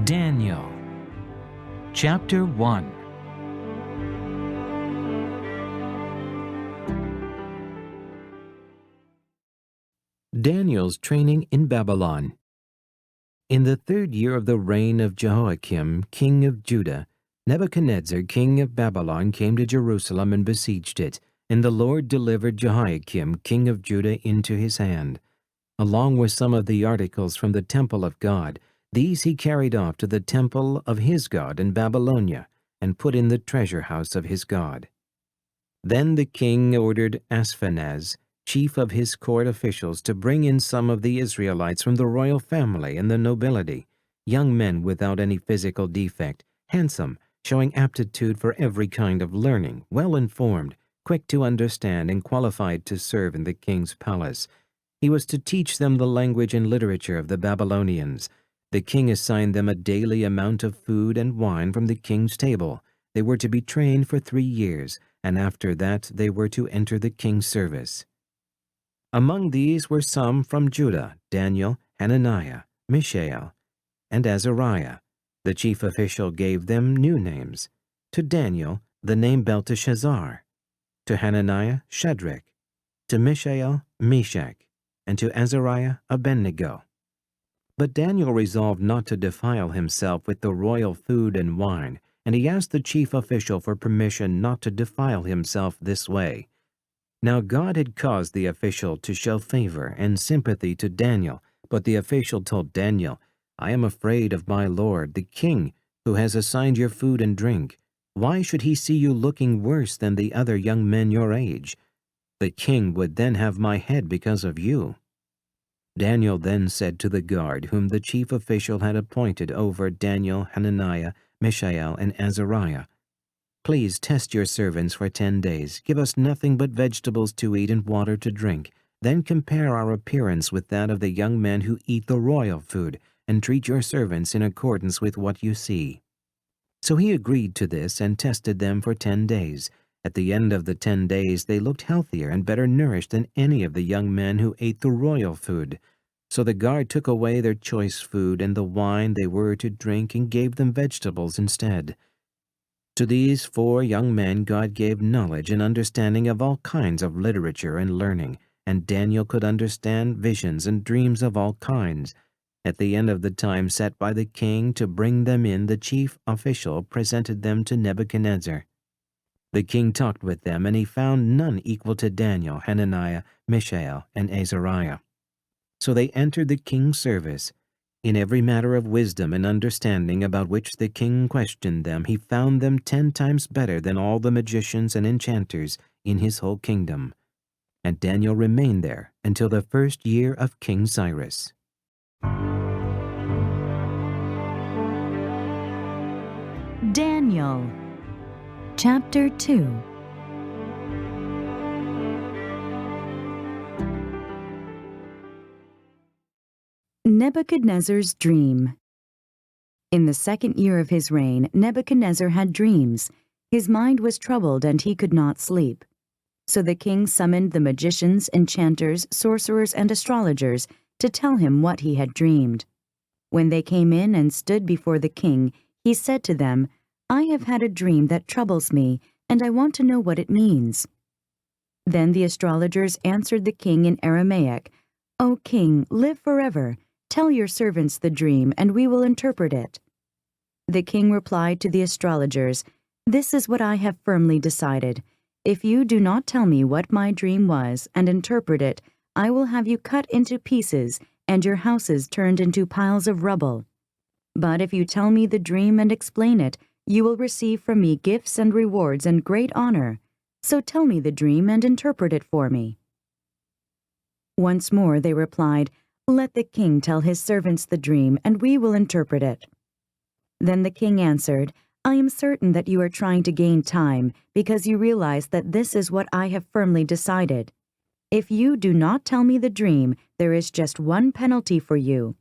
Daniel, Chapter 1. Daniel's training in Babylon. In the 3rd year of the reign of Jehoiakim, king of Judah, Nebuchadnezzar, king of Babylon, came to Jerusalem and besieged it, and the Lord delivered Jehoiakim, king of Judah, into his hand. Along with some of the articles from the temple of God, these he carried off to the temple of his God in Babylonia, and put in the treasure house of his God. Then the king ordered Ashpenaz, chief of his court officials, to bring in some of the Israelites from the royal family and the nobility, young men without any physical defect, handsome, showing aptitude for every kind of learning, well-informed, quick to understand, and qualified to serve in the king's palace. He was to teach them the language and literature of the Babylonians. The king assigned them a daily amount of food and wine from the king's table. They were to be trained for 3 years, and after that they were to enter the king's service. Among these were some from Judah: Daniel, Hananiah, Mishael, and Azariah. The chief official gave them new names. To Daniel, the name Belteshazzar; to Hananiah, Shadrach; to Mishael, Meshach; and to Azariah, Abednego. But Daniel resolved not to defile himself with the royal food and wine, and he asked the chief official for permission not to defile himself this way. Now God had caused the official to show favor and sympathy to Daniel, but the official told Daniel, "I am afraid of my lord, the king, who has assigned your food and drink. Why should he see you looking worse than the other young men your age? The king would then have my head because of you." Daniel then said to the guard, whom the chief official had appointed over Daniel, Hananiah, Mishael, and Azariah, "Please test your servants for 10 days. Give us nothing but vegetables to eat and water to drink. Then compare our appearance with that of the young men who eat the royal food, and treat your servants in accordance with what you see." So he agreed to this and tested them for 10 days. At the end of the 10 days they looked healthier and better nourished than any of the young men who ate the royal food. So the guard took away their choice food and the wine they were to drink and gave them vegetables instead. To these 4 young men God gave knowledge and understanding of all kinds of literature and learning, and Daniel could understand visions and dreams of all kinds. At the end of the time set by the king to bring them in, the chief official presented them to Nebuchadnezzar. The king talked with them, and he found none equal to Daniel, Hananiah, Mishael, and Azariah. So they entered the king's service. In every matter of wisdom and understanding about which the king questioned them, he found them 10 times better than all the magicians and enchanters in his whole kingdom. And Daniel remained there until the 1st year of King Cyrus. Daniel, Chapter 2. Nebuchadnezzar's dream. In the 2nd year of his reign, Nebuchadnezzar had dreams. His mind was troubled, and he could not sleep. So the king summoned the magicians, enchanters, sorcerers, and astrologers to tell him what he had dreamed. When they came in and stood before the king, he said to them, "I have had a dream that troubles me, and I want to know what it means." Then the astrologers answered the king in Aramaic, "O king, live forever. Tell your servants the dream, and we will interpret it." The king replied to the astrologers, "This is what I have firmly decided. If you do not tell me what my dream was and interpret it, I will have you cut into pieces and your houses turned into piles of rubble. But if you tell me the dream and explain it, you will receive from me gifts and rewards and great honor. So tell me the dream and interpret it for me." Once more they replied, "Let the king tell his servants the dream, and we will interpret it." Then the king answered, "I am certain that you are trying to gain time, because you realize that this is what I have firmly decided. If you do not tell me the dream, there is just one penalty for you.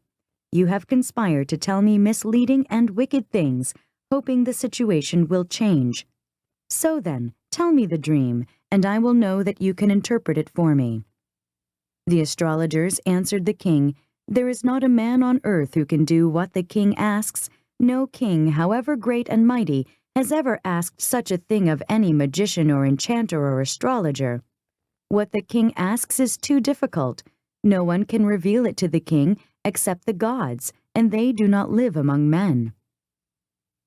You have conspired to tell me misleading and wicked things, hoping the situation will change. So then, tell me the dream, and I will know that you can interpret it for me." The astrologers answered the king, "There is not a man on earth who can do what the king asks, No king, however great and mighty, has ever asked such a thing of any magician or enchanter or astrologer. What the king asks is too difficult. No one can reveal it to the king except the gods, and they do not live among men."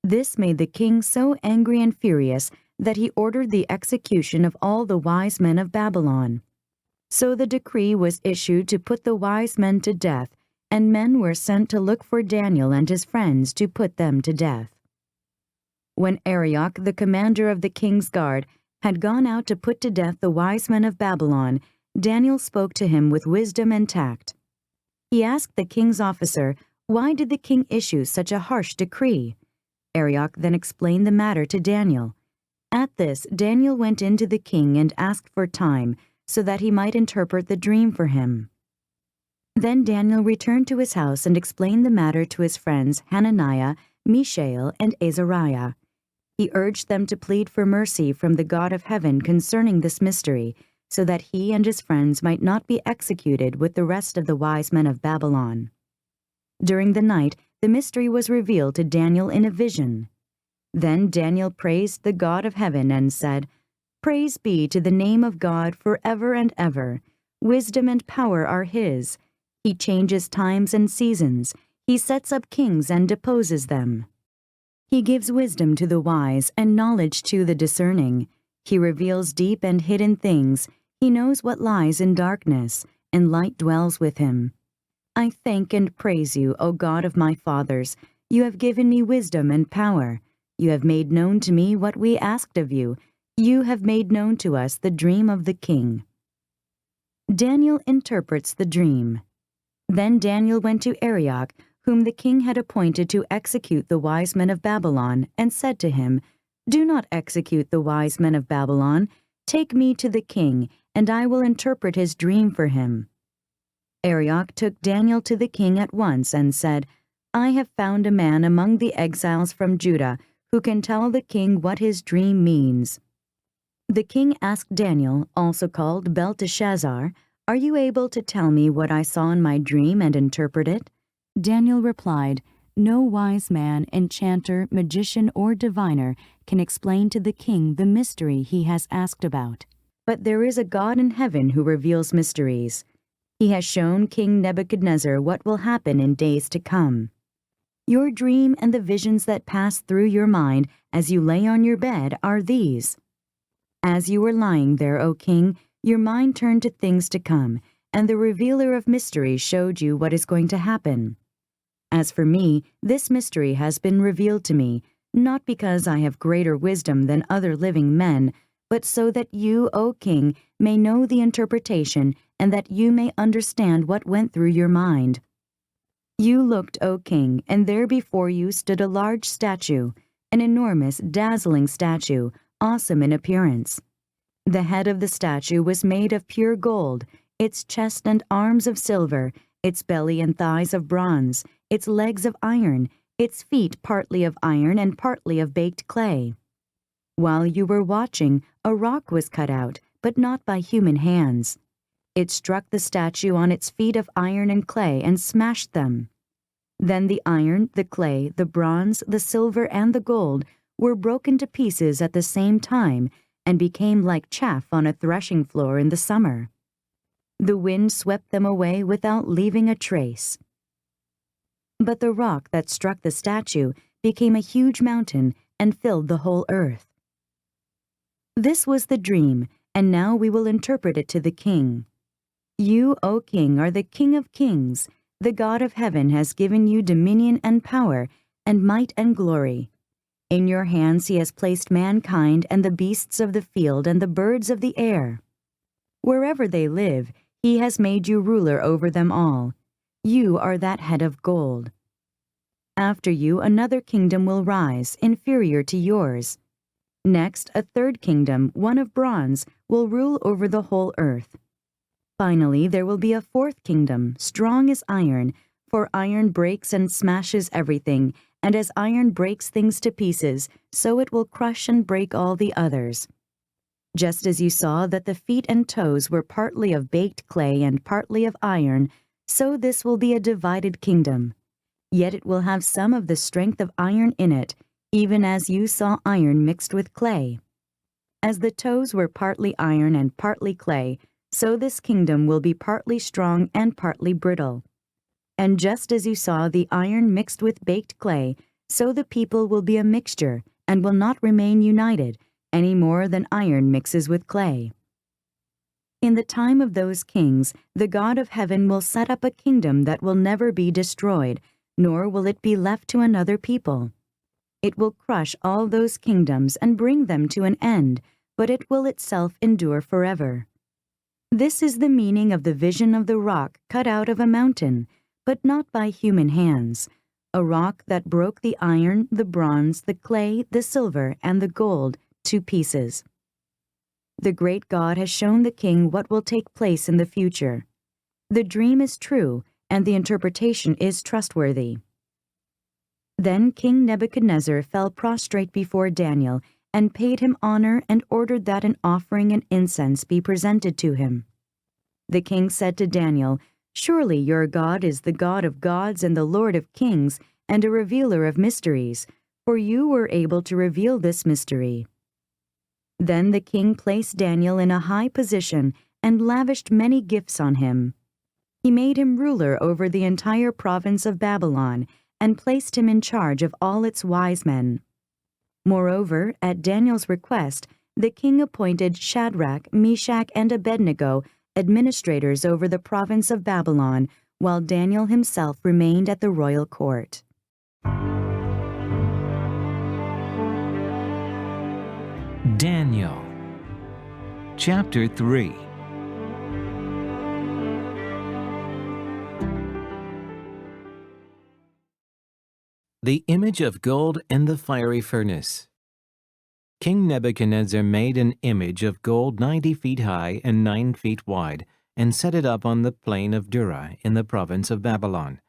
This made the king so angry and furious that he ordered the execution of all the wise men of Babylon. So the decree was issued to put the wise men to death, and men were sent to look for Daniel and his friends to put them to death. When Arioch, the commander of the king's guard, had gone out to put to death the wise men of Babylon, Daniel spoke to him with wisdom and tact. He asked the king's officer, "Why did the king issue such a harsh decree?" Arioch then explained the matter to Daniel. At this, Daniel went in to the king and asked for time, so that he might interpret the dream for him. Then Daniel returned to his house and explained the matter to his friends Hananiah, Mishael, and Azariah. He urged them to plead for mercy from the God of heaven concerning this mystery, so that he and his friends might not be executed with the rest of the wise men of Babylon. During the night, the mystery was revealed to Daniel in a vision. Then Daniel praised the God of heaven and said, "Praise be to the name of God forever and ever. Wisdom and power are his. He changes times and seasons. He sets up kings and deposes them. He gives wisdom to the wise and knowledge to the discerning. He reveals deep and hidden things. He knows what lies in darkness, and light dwells with him. I thank and praise you, O God of my fathers. You have given me wisdom and power. You have made known to me what we asked of you. You have made known to us the dream of the king." Daniel interprets the dream. Then Daniel went to Arioch, whom the king had appointed to execute the wise men of Babylon, and said to him, "Do not execute the wise men of Babylon. Take me to the king, and I will interpret his dream for him." Arioch took Daniel to the king at once and said, "I have found a man among the exiles from Judah who can tell the king what his dream means." The king asked Daniel, also called Belteshazzar, "Are you able to tell me what I saw in my dream and interpret it?" Daniel replied, "No wise man, enchanter, magician, or diviner can explain to the king the mystery he has asked about. But there is a God in heaven who reveals mysteries. He has shown King Nebuchadnezzar what will happen in days to come. Your dream and the visions that pass through your mind as you lay on your bed are these. As you were lying there, O king, your mind turned to things to come, and the revealer of mysteries showed you what is going to happen. As for me, this mystery has been revealed to me, not because I have greater wisdom than other living men, but so that you, O king, may know the interpretation, and that you may understand what went through your mind. You looked, O king, and there before you stood a large statue, an enormous, dazzling statue, awesome in appearance. The head of the statue was made of pure gold, its chest and arms of silver, its belly and thighs of bronze, its legs of iron, its feet partly of iron and partly of baked clay. While you were watching, a rock was cut out, but not by human hands. It struck the statue on its feet of iron and clay and smashed them. Then the iron, the clay, the bronze, the silver, and the gold were broken to pieces at the same time and became like chaff on a threshing floor in the summer. The wind swept them away without leaving a trace. But the rock that struck the statue became a huge mountain and filled the whole earth. This was the dream, and now we will interpret it to the king. You, O king, are the King of kings. The God of heaven has given you dominion and power, and might and glory. In your hands he has placed mankind and the beasts of the field and the birds of the air. Wherever they live, he has made you ruler over them all. You are that head of gold. After you, another kingdom will rise, inferior to yours. Next, a third kingdom, one of bronze, will rule over the whole earth. Finally, there will be a fourth kingdom, strong as iron, for iron breaks and smashes everything, and as iron breaks things to pieces, so it will crush and break all the others. Just as you saw that the feet and toes were partly of baked clay and partly of iron, so this will be a divided kingdom. Yet it will have some of the strength of iron in it, even as you saw iron mixed with clay. As the toes were partly iron and partly clay, so this kingdom will be partly strong and partly brittle. And just as you saw the iron mixed with baked clay, so the people will be a mixture and will not remain united, any more than iron mixes with clay. In the time of those kings, the God of heaven will set up a kingdom that will never be destroyed, nor will it be left to another people. It will crush all those kingdoms and bring them to an end, but it will itself endure forever. This is the meaning of the vision of the rock cut out of a mountain, but not by human hands, a rock that broke the iron, the bronze, the clay, the silver, and the gold to pieces. The great God has shown the king what will take place in the future. The dream is true, and the interpretation is trustworthy. Then King Nebuchadnezzar fell prostrate before Daniel and paid him honor and ordered that an offering and incense be presented to him. The king said to Daniel, "Surely your God is the God of gods and the Lord of kings and a revealer of mysteries, for you were able to reveal this mystery." Then the king placed Daniel in a high position and lavished many gifts on him. He made him ruler over the entire province of Babylon and placed him in charge of all its wise men. Moreover, at Daniel's request, the king appointed Shadrach, Meshach, and Abednego administrators over the province of Babylon, while Daniel himself remained at the royal court. Daniel, chapter 3. The image of gold in the fiery furnace. King Nebuchadnezzar made an image of gold 90 feet high and 9 feet wide, and set it up on the plain of Dura in the province of Babylon.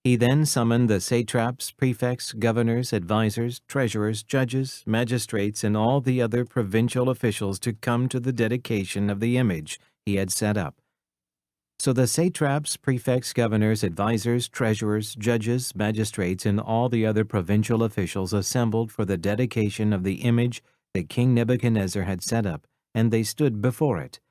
He then summoned the satraps, prefects, governors, advisers, treasurers, judges, magistrates, and all the other provincial officials to come to the dedication of the image he had set up. So the satraps, prefects, governors, advisers, treasurers, judges, magistrates, and all the other provincial officials assembled for the dedication of the image that King Nebuchadnezzar had set up, and they stood before it.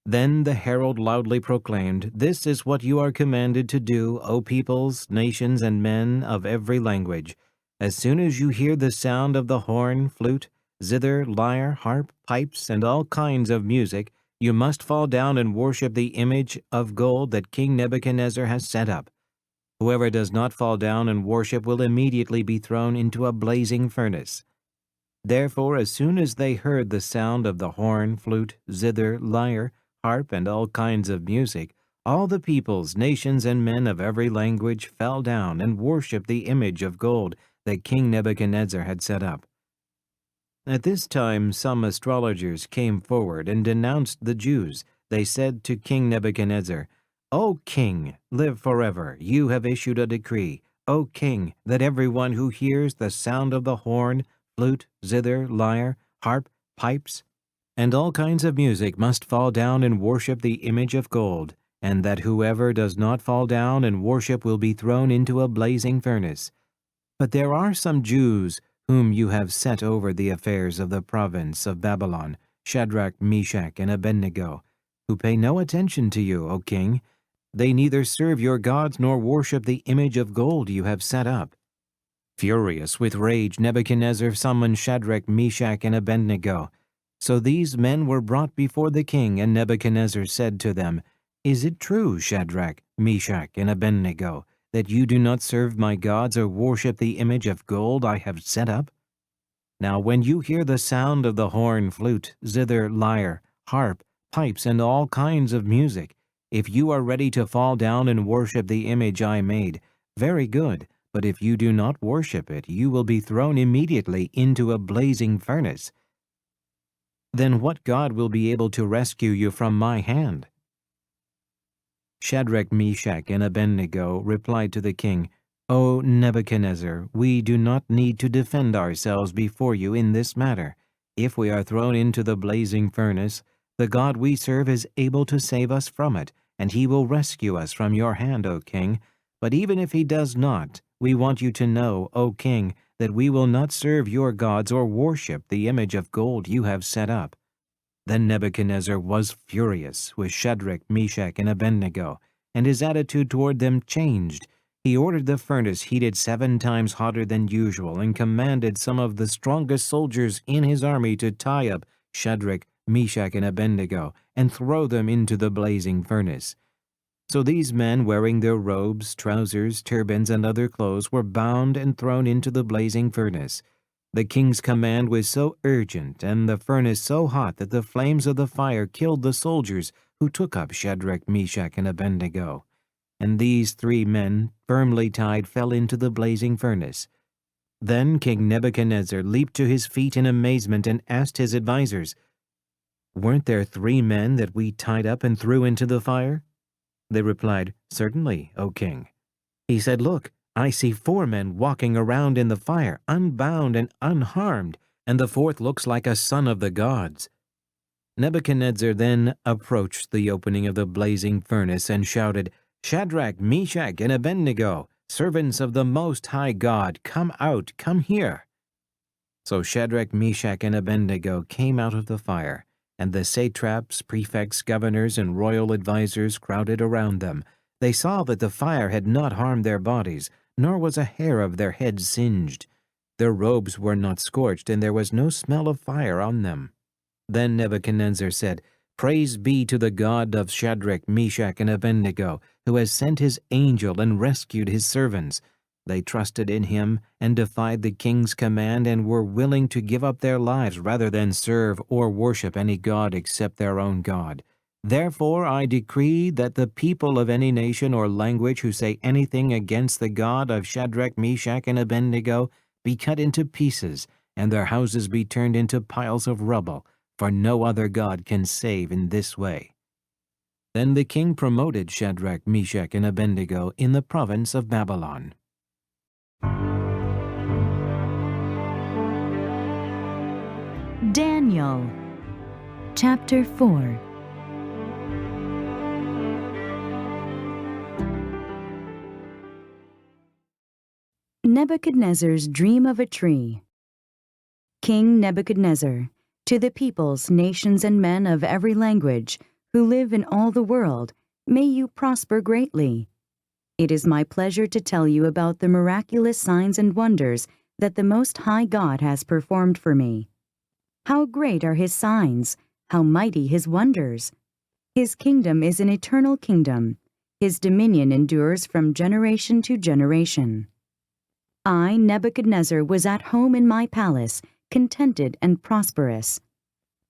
Then the herald loudly proclaimed, "This is what you are commanded to do, O peoples, nations, and men of every language. As soon as you hear the sound of the horn, flute, zither, lyre, harp, pipes, and all kinds of music, you must fall down and worship the image of gold that King Nebuchadnezzar has set up. Whoever does not fall down and worship will immediately be thrown into a blazing furnace." Therefore, as soon as they heard the sound of the horn, flute, zither, lyre, harp, and all kinds of music, all the peoples, nations, and men of every language fell down and worshipped the image of gold that King Nebuchadnezzar had set up. At this time some astrologers came forward and denounced the Jews. They said to King Nebuchadnezzar, "O king, live forever. You have issued a decree, O king, that everyone who hears the sound of the horn, flute, zither, lyre, harp, pipes, and all kinds of music must fall down and worship the image of gold, and that whoever does not fall down and worship will be thrown into a blazing furnace. But there are some Jews whom you have set over the affairs of the province of Babylon, Shadrach, Meshach, and Abednego, who pay no attention to you, O king. They neither serve your gods nor worship the image of gold you have set up." Furious with rage, Nebuchadnezzar summoned Shadrach, Meshach, and Abednego. So these men were brought before the king, and Nebuchadnezzar said to them, "Is it true, Shadrach, Meshach, and Abednego, that you do not serve my gods or worship the image of gold I have set up? Now when you hear the sound of the horn, flute, zither, lyre, harp, pipes, and all kinds of music, if you are ready to fall down and worship the image I made, very good, but if you do not worship it, you will be thrown immediately into a blazing furnace. Then what God will be able to rescue you from my hand?" Shadrach, Meshach, and Abednego replied to the king, "O Nebuchadnezzar, we do not need to defend ourselves before you in this matter. If we are thrown into the blazing furnace, the God we serve is able to save us from it, and he will rescue us from your hand, O king. But even if he does not, we want you to know, O king, that we will not serve your gods or worship the image of gold you have set up." Then Nebuchadnezzar was furious with Shadrach, Meshach, and Abednego, and his attitude toward them changed. He ordered the furnace heated 7 times hotter than usual and commanded some of the strongest soldiers in his army to tie up Shadrach, Meshach, and Abednego and throw them into the blazing furnace. So these men, wearing their robes, trousers, turbans, and other clothes, were bound and thrown into the blazing furnace. The king's command was so urgent and the furnace so hot that the flames of the fire killed the soldiers who took up Shadrach, Meshach, and Abednego. And these 3 men, firmly tied, fell into the blazing furnace. Then King Nebuchadnezzar leaped to his feet in amazement and asked his advisers, "Weren't there 3 men that we tied up and threw into the fire?" They replied, "Certainly, O king." He said, "Look, I see 4 men walking around in the fire, unbound and unharmed, and the 4th looks like a son of the gods." Nebuchadnezzar then approached the opening of the blazing furnace and shouted, "Shadrach, Meshach, and Abednego, servants of the Most High God, come out, come here." So Shadrach, Meshach, and Abednego came out of the fire, and the satraps, prefects, governors, and royal advisers crowded around them. They saw that the fire had not harmed their bodies, nor was a hair of their heads singed. Their robes were not scorched, and there was no smell of fire on them. Then Nebuchadnezzar said, "Praise be to the God of Shadrach, Meshach, and Abednego, who has sent his angel and rescued his servants." They trusted in him and defied the king's command and were willing to give up their lives rather than serve or worship any god except their own God. Therefore I decree that the people of any nation or language who say anything against the God of Shadrach, Meshach, and Abednego be cut into pieces, and their houses be turned into piles of rubble, for no other God can save in this way. Then the king promoted Shadrach, Meshach, and Abednego in the province of Babylon. Daniel, chapter 4. Nebuchadnezzar's dream of a tree. King Nebuchadnezzar, to the peoples, nations, and men of every language who live in all the world, may you prosper greatly. It is my pleasure to tell you about the miraculous signs and wonders that the Most High God has performed for me. How great are his signs, how mighty his wonders! His kingdom is an eternal kingdom. His dominion endures from generation to generation. I, Nebuchadnezzar, was at home in my palace, contented and prosperous.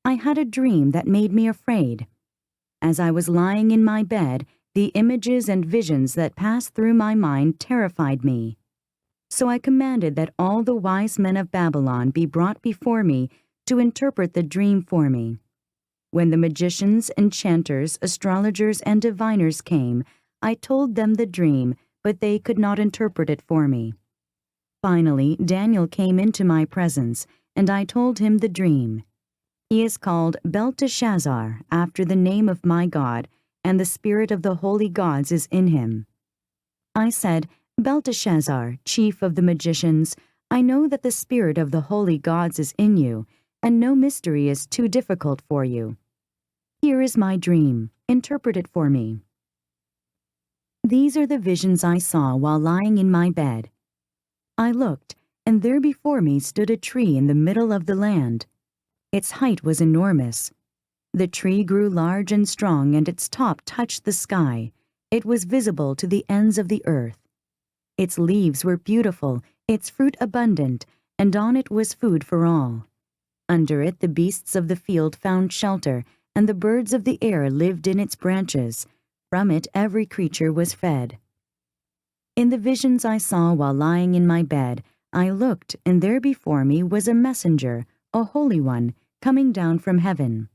I had a dream that made me afraid. As I was lying in my bed, the images and visions that passed through my mind terrified me. So I commanded that all the wise men of Babylon be brought before me to interpret the dream for me. When the magicians, enchanters, astrologers, and diviners came, I told them the dream, but they could not interpret it for me. Finally, Daniel came into my presence, and I told him the dream. He is called Belteshazzar, after the name of my God, and the spirit of the holy gods is in him. I said, "Belteshazzar, chief of the magicians, I know that the spirit of the holy gods is in you, and no mystery is too difficult for you. Here is my dream. Interpret it for me." These are the visions I saw while lying in my bed. I looked, and there before me stood a tree in the middle of the land. Its height was enormous. The tree grew large and strong, and its top touched the sky. It was visible to the ends of the earth. Its leaves were beautiful, its fruit abundant, and on it was food for all. Under it the beasts of the field found shelter, and the birds of the air lived in its branches. From it every creature was fed. In the visions I saw while lying in my bed, I looked, and there before me was a messenger, a holy one, coming down from heaven.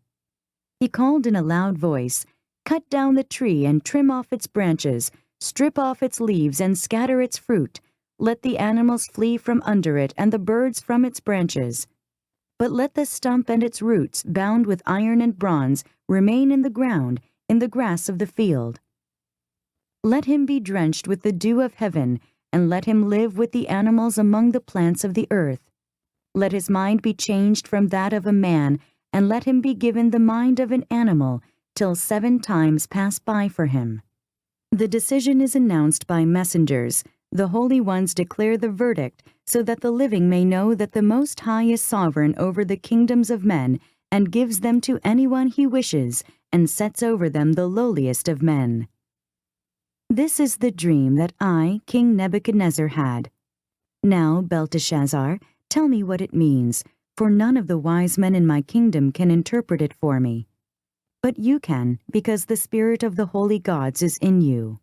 He called in a loud voice, "Cut down the tree and trim off its branches, strip off its leaves and scatter its fruit. Let the animals flee from under it and the birds from its branches. But let the stump and its roots, bound with iron and bronze, remain in the ground, in the grass of the field." Let him be drenched with the dew of heaven, and let him live with the animals among the plants of the earth. Let his mind be changed from that of a man, and let him be given the mind of an animal, till 7 times pass by for him. The decision is announced by messengers. The holy ones declare the verdict, so that the living may know that the Most High is sovereign over the kingdoms of men, and gives them to anyone he wishes, and sets over them the lowliest of men. This is the dream that I, King Nebuchadnezzar, had. Now, Belteshazzar, tell me what it means, for none of the wise men in my kingdom can interpret it for me. But you can, because the spirit of the holy gods is in you.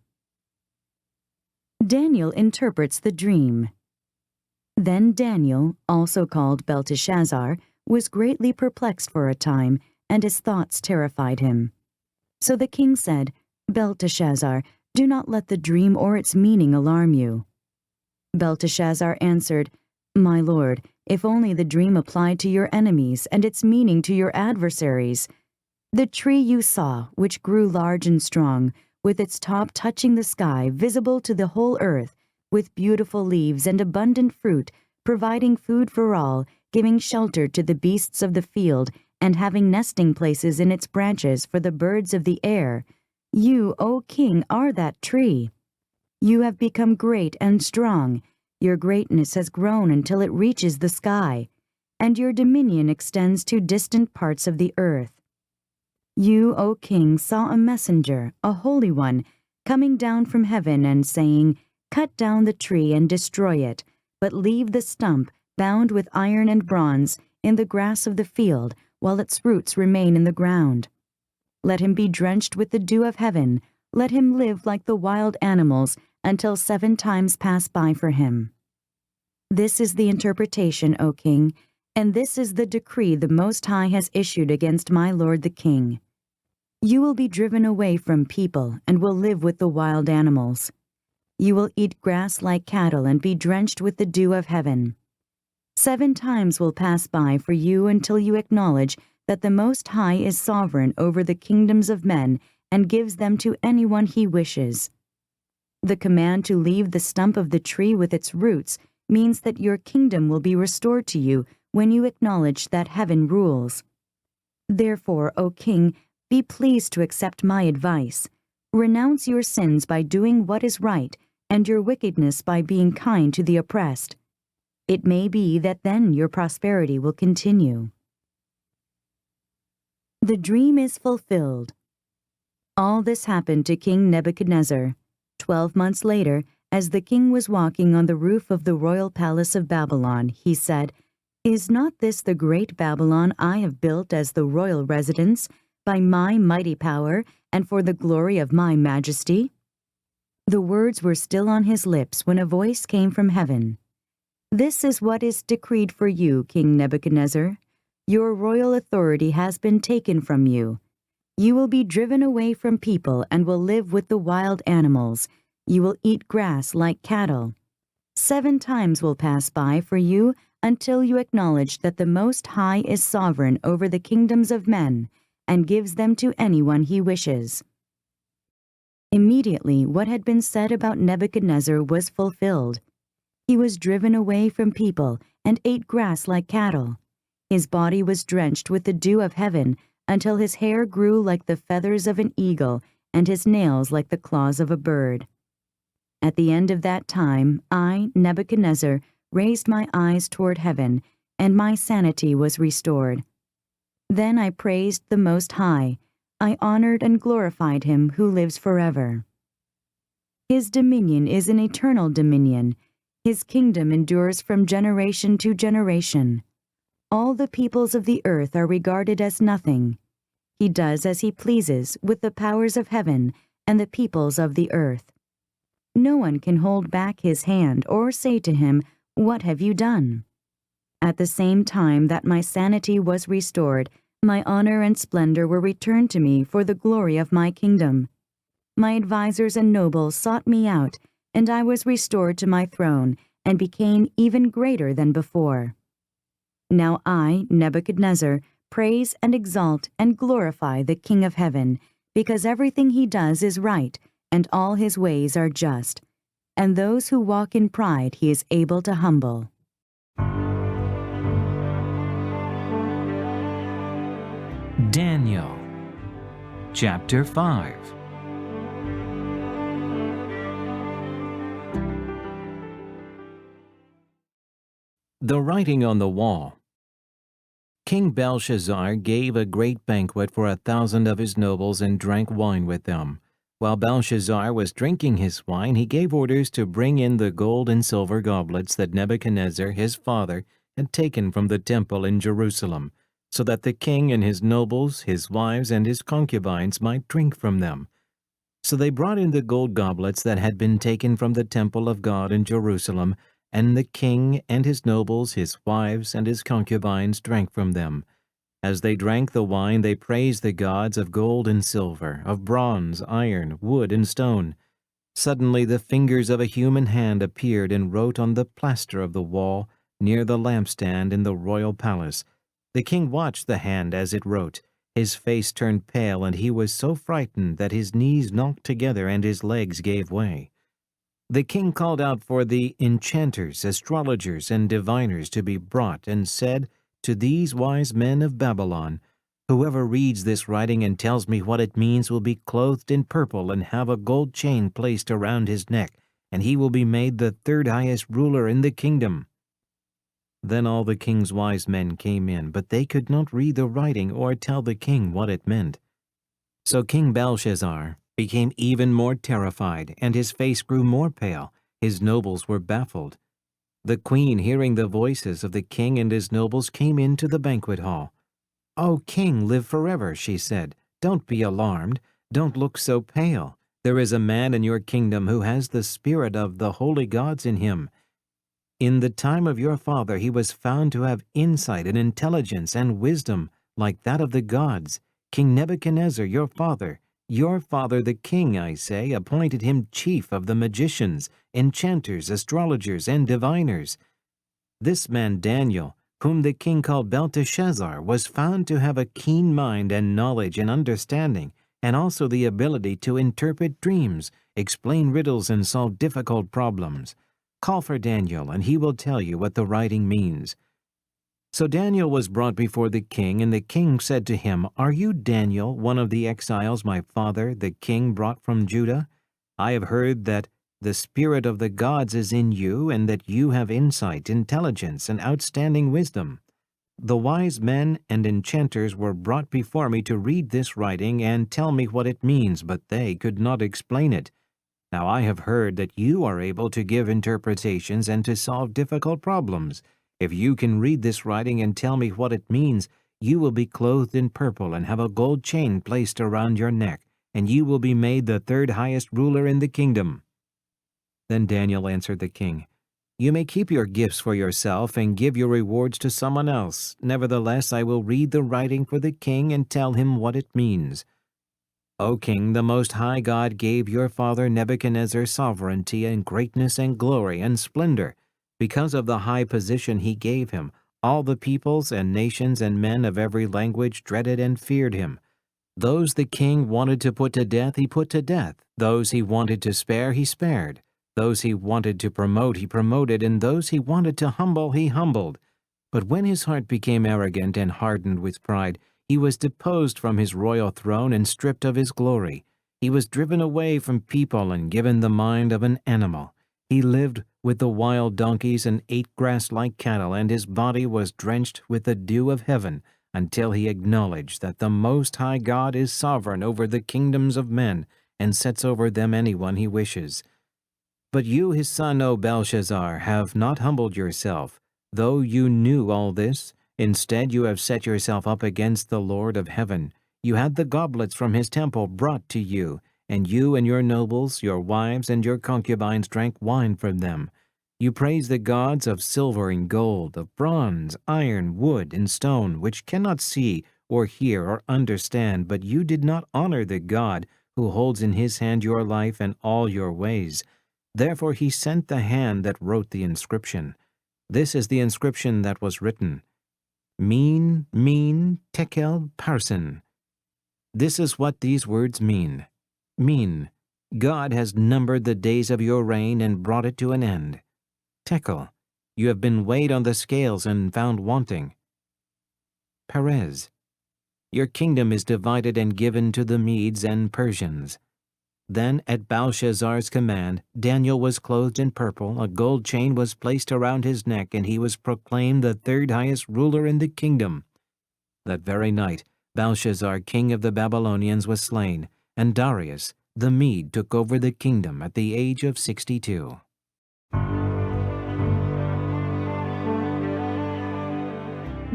Daniel interprets the dream. Then Daniel, also called Belteshazzar, was greatly perplexed for a time, and his thoughts terrified him. So the king said, Belteshazzar, do not let the dream or its meaning alarm you. Belteshazzar answered, My lord, if only the dream applied to your enemies and its meaning to your adversaries. The tree you saw, which grew large and strong, with its top touching the sky, visible to the whole earth, with beautiful leaves and abundant fruit, providing food for all, giving shelter to the beasts of the field, and having nesting places in its branches for the birds of the air. You, O king, are that tree. You have become great and strong. Your greatness has grown until it reaches the sky, and your dominion extends to distant parts of the earth. You, O king, saw a messenger, a holy one, coming down from heaven and saying, Cut down the tree and destroy it, but leave the stump, bound with iron and bronze, in the grass of the field, while its roots remain in the ground. Let him be drenched with the dew of heaven. Let him live like the wild animals, until 7 times pass by for him. This is the interpretation, O king, and this is the decree the Most High has issued against my lord the king. You will be driven away from people, and will live with the wild animals. You will eat grass like cattle, and be drenched with the dew of heaven. 7 times will pass by for you until you acknowledge that the Most High is sovereign over the kingdoms of men, and gives them to anyone he wishes. The command to leave the stump of the tree with its roots means that your kingdom will be restored to you when you acknowledge that heaven rules. Therefore, O king, be pleased to accept my advice. Renounce your sins by doing what is right, and your wickedness by being kind to the oppressed. It may be that then your prosperity will continue. The dream is fulfilled. All this happened to King Nebuchadnezzar. 12 months later, as the king was walking on the roof of the royal palace of Babylon, he said, Is not this the great Babylon I have built as the royal residence, by my mighty power, and for the glory of my majesty? The words were still on his lips when a voice came from heaven. This is what is decreed for you, King Nebuchadnezzar. Your royal authority has been taken from you. You will be driven away from people and will live with the wild animals. You will eat grass like cattle. 7 times will pass by for you until you acknowledge that the Most High is sovereign over the kingdoms of men, and gives them to anyone he wishes. Immediately, what had been said about Nebuchadnezzar was fulfilled. He was driven away from people and ate grass like cattle. His body was drenched with the dew of heaven until his hair grew like the feathers of an eagle and his nails like the claws of a bird. At the end of that time, I, Nebuchadnezzar, raised my eyes toward heaven, and my sanity was restored. Then I praised the Most High. I honored and glorified him who lives forever. His dominion is an eternal dominion. His kingdom endures from generation to generation. All the peoples of the earth are regarded as nothing. He does as he pleases with the powers of heaven and the peoples of the earth. No one can hold back his hand or say to him, What have you done? At the same time that my sanity was restored, my honor and splendor were returned to me for the glory of my kingdom. My advisers and nobles sought me out, and I was restored to my throne and became even greater than before. Now I, Nebuchadnezzar, praise and exalt and glorify the King of heaven, because everything he does is right, and all his ways are just, and those who walk in pride he is able to humble. Daniel, chapter 5. The writing on the wall. King Belshazzar gave a great banquet for 1,000 of his nobles and drank wine with them. While Belshazzar was drinking his wine, he gave orders to bring in the gold and silver goblets that Nebuchadnezzar, his father, had taken from the temple in Jerusalem, so that the king and his nobles, his wives, and his concubines might drink from them. So they brought in the gold goblets that had been taken from the temple of God in Jerusalem, and the king and his nobles, his wives, and his concubines drank from them. As they drank the wine, they praised the gods of gold and silver, of bronze, iron, wood, and stone. Suddenly the fingers of a human hand appeared and wrote on the plaster of the wall near the lampstand in the royal palace. The king watched the hand as it wrote. His face turned pale, and he was so frightened that his knees knocked together and his legs gave way. The king called out for the enchanters, astrologers, and diviners to be brought, and said to these wise men of Babylon, "Whoever reads this writing and tells me what it means will be clothed in purple and have a gold chain placed around his neck, and he will be made the third highest ruler in the kingdom." Then all the king's wise men came in, but they could not read the writing or tell the king what it meant. So King Belshazzar became even more terrified, and his face grew more pale. His nobles were baffled. The queen, hearing the voices of the king and his nobles, came into the banquet hall. "O king, live forever," she said. "Don't be alarmed. Don't look so pale. There is a man in your kingdom who has the spirit of the holy gods in him. In the time of your father he was found to have insight and intelligence and wisdom like that of the gods. King Nebuchadnezzar, your father the king, I say, appointed him chief of the magicians, enchanters, astrologers, and diviners. This man Daniel, whom the king called Belteshazzar, was found to have a keen mind and knowledge and understanding, and also the ability to interpret dreams, explain riddles, and solve difficult problems. Call for Daniel, and he will tell you what the writing means." So Daniel was brought before the king, and the king said to him, "Are you Daniel, one of the exiles my father, the king, brought from Judah? I have heard that the spirit of the gods is in you, and that you have insight, intelligence, and outstanding wisdom. The wise men and enchanters were brought before me to read this writing and tell me what it means, but they could not explain it. Now I have heard that you are able to give interpretations and to solve difficult problems. If you can read this writing and tell me what it means, you will be clothed in purple and have a gold chain placed around your neck, and you will be made the third highest ruler in the kingdom." Then Daniel answered the king, "You may keep your gifts for yourself and give your rewards to someone else. Nevertheless, I will read the writing for the king and tell him what it means. O king, the Most High God gave your father Nebuchadnezzar sovereignty and greatness and glory and splendor. Because of the high position he gave him, all the peoples and nations and men of every language dreaded and feared him. Those the king wanted to put to death, he put to death. Those he wanted to spare, he spared. Those he wanted to promote, he promoted, and those he wanted to humble, he humbled. But when his heart became arrogant and hardened with pride, he was deposed from his royal throne and stripped of his glory. He was driven away from people and given the mind of an animal. He lived with the wild donkeys and ate grass like cattle, and his body was drenched with the dew of heaven, until he acknowledged that the Most High God is sovereign over the kingdoms of men, and sets over them anyone he wishes. But you, his son, O Belshazzar, have not humbled yourself, though you knew all this. Instead, you have set yourself up against the Lord of heaven. You had the goblets from his temple brought to you, and you and your nobles, your wives, and your concubines drank wine from them. You praised the gods of silver and gold, of bronze, iron, wood, and stone, which cannot see or hear or understand, but you did not honor the God who holds in his hand your life and all your ways. Therefore he sent the hand that wrote the inscription. This is the inscription that was written: Min, Min, Tekel, Parsin. This is what these words mean. Min, God has numbered the days of your reign and brought it to an end. Tekel, you have been weighed on the scales and found wanting. Perez, your kingdom is divided and given to the Medes and Persians. Then at Belshazzar's command, Daniel was clothed in purple, a gold chain was placed around his neck, and he was proclaimed the third highest ruler in the kingdom. That very night, Belshazzar, king of the Babylonians, was slain, and Darius, the Mede, took over the kingdom at the age of 62.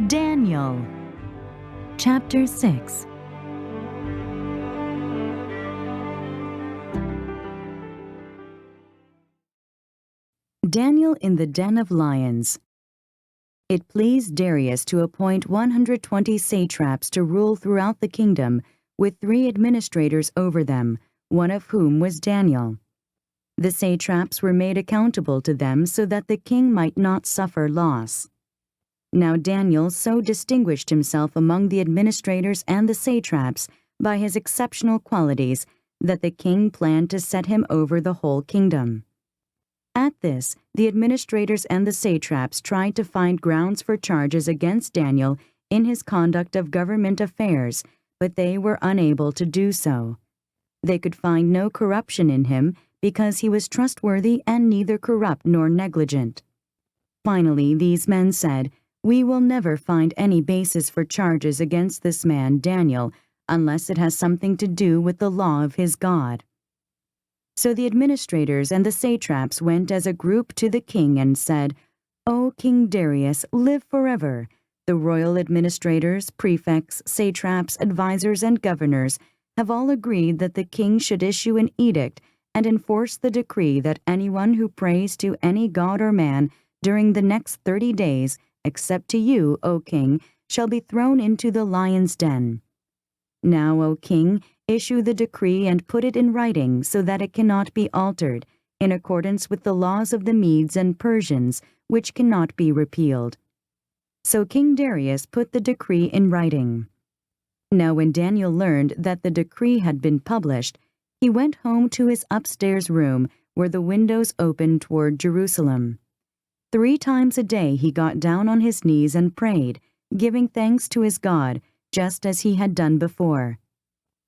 Daniel, chapter 6. Daniel in the den of lions. It pleased Darius to appoint 120 satraps to rule throughout the kingdom, with 3 administrators over them, one of whom was Daniel. The satraps were made accountable to them so that the king might not suffer loss. Now Daniel so distinguished himself among the administrators and the satraps by his exceptional qualities that the king planned to set him over the whole kingdom. At this, the administrators and the satraps tried to find grounds for charges against Daniel in his conduct of government affairs, but they were unable to do so. They could find no corruption in him because he was trustworthy and neither corrupt nor negligent. Finally, these men said, "We will never find any basis for charges against this man, Daniel, unless it has something to do with the law of his God." So the administrators and the satraps went as a group to the king and said, "O King Darius, live forever. The royal administrators, prefects, satraps, advisors, and governors have all agreed that the king should issue an edict and enforce the decree that anyone who prays to any god or man during the next 30 days, except to you, O king, shall be thrown into the lion's den. Now, O king, issue the decree and put it in writing so that it cannot be altered, in accordance with the laws of the Medes and Persians, which cannot be repealed." So King Darius put the decree in writing. Now when Daniel learned that the decree had been published, he went home to his upstairs room where the windows opened toward Jerusalem. 3 times a day he got down on his knees and prayed, giving thanks to his God, just as he had done before.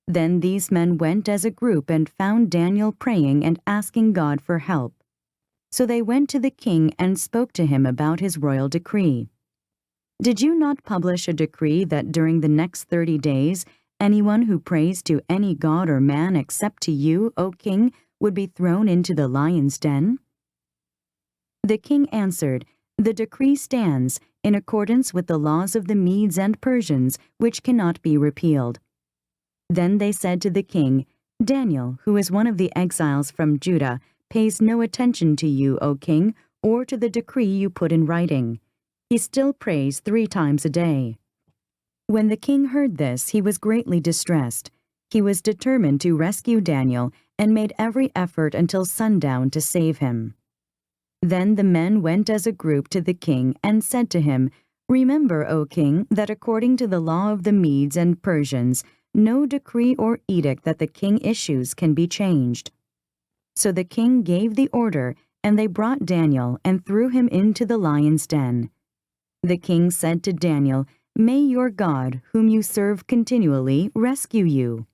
Then these men went as a group and found Daniel praying and asking God for help. So they went to the king and spoke to him about his royal decree. "Did you not publish a decree that during the next 30 days, anyone who prays to any god or man except to you, O king, would be thrown into the lion's den?" The king answered, "The decree stands, in accordance with the laws of the Medes and Persians, which cannot be repealed." Then they said to the king, "Daniel, who is one of the exiles from Judah, pays no attention to you, O king, or to the decree you put in writing. He still prays 3 times a day." When the king heard this, he was greatly distressed. He was determined to rescue Daniel and made every effort until sundown to save him. Then the men went as a group to the king and said to him, "Remember, O king, that according to the law of the Medes and Persians, no decree or edict that the king issues can be changed." So the king gave the order, and they brought Daniel and threw him into the lion's den. The king said to Daniel, "May your God, whom you serve continually, rescue you."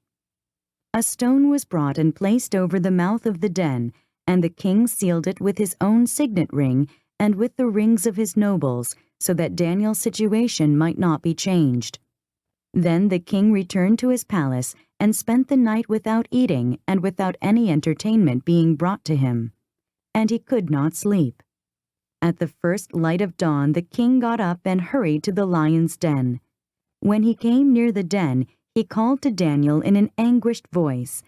A stone was brought and placed over the mouth of the den, and the king sealed it with his own signet ring and with the rings of his nobles, so that Daniel's situation might not be changed. Then the king returned to his palace and spent the night without eating and without any entertainment being brought to him. And he could not sleep. At the first light of dawn, the king got up and hurried to the lion's den. When he came near the den, he called to Daniel in an anguished voice,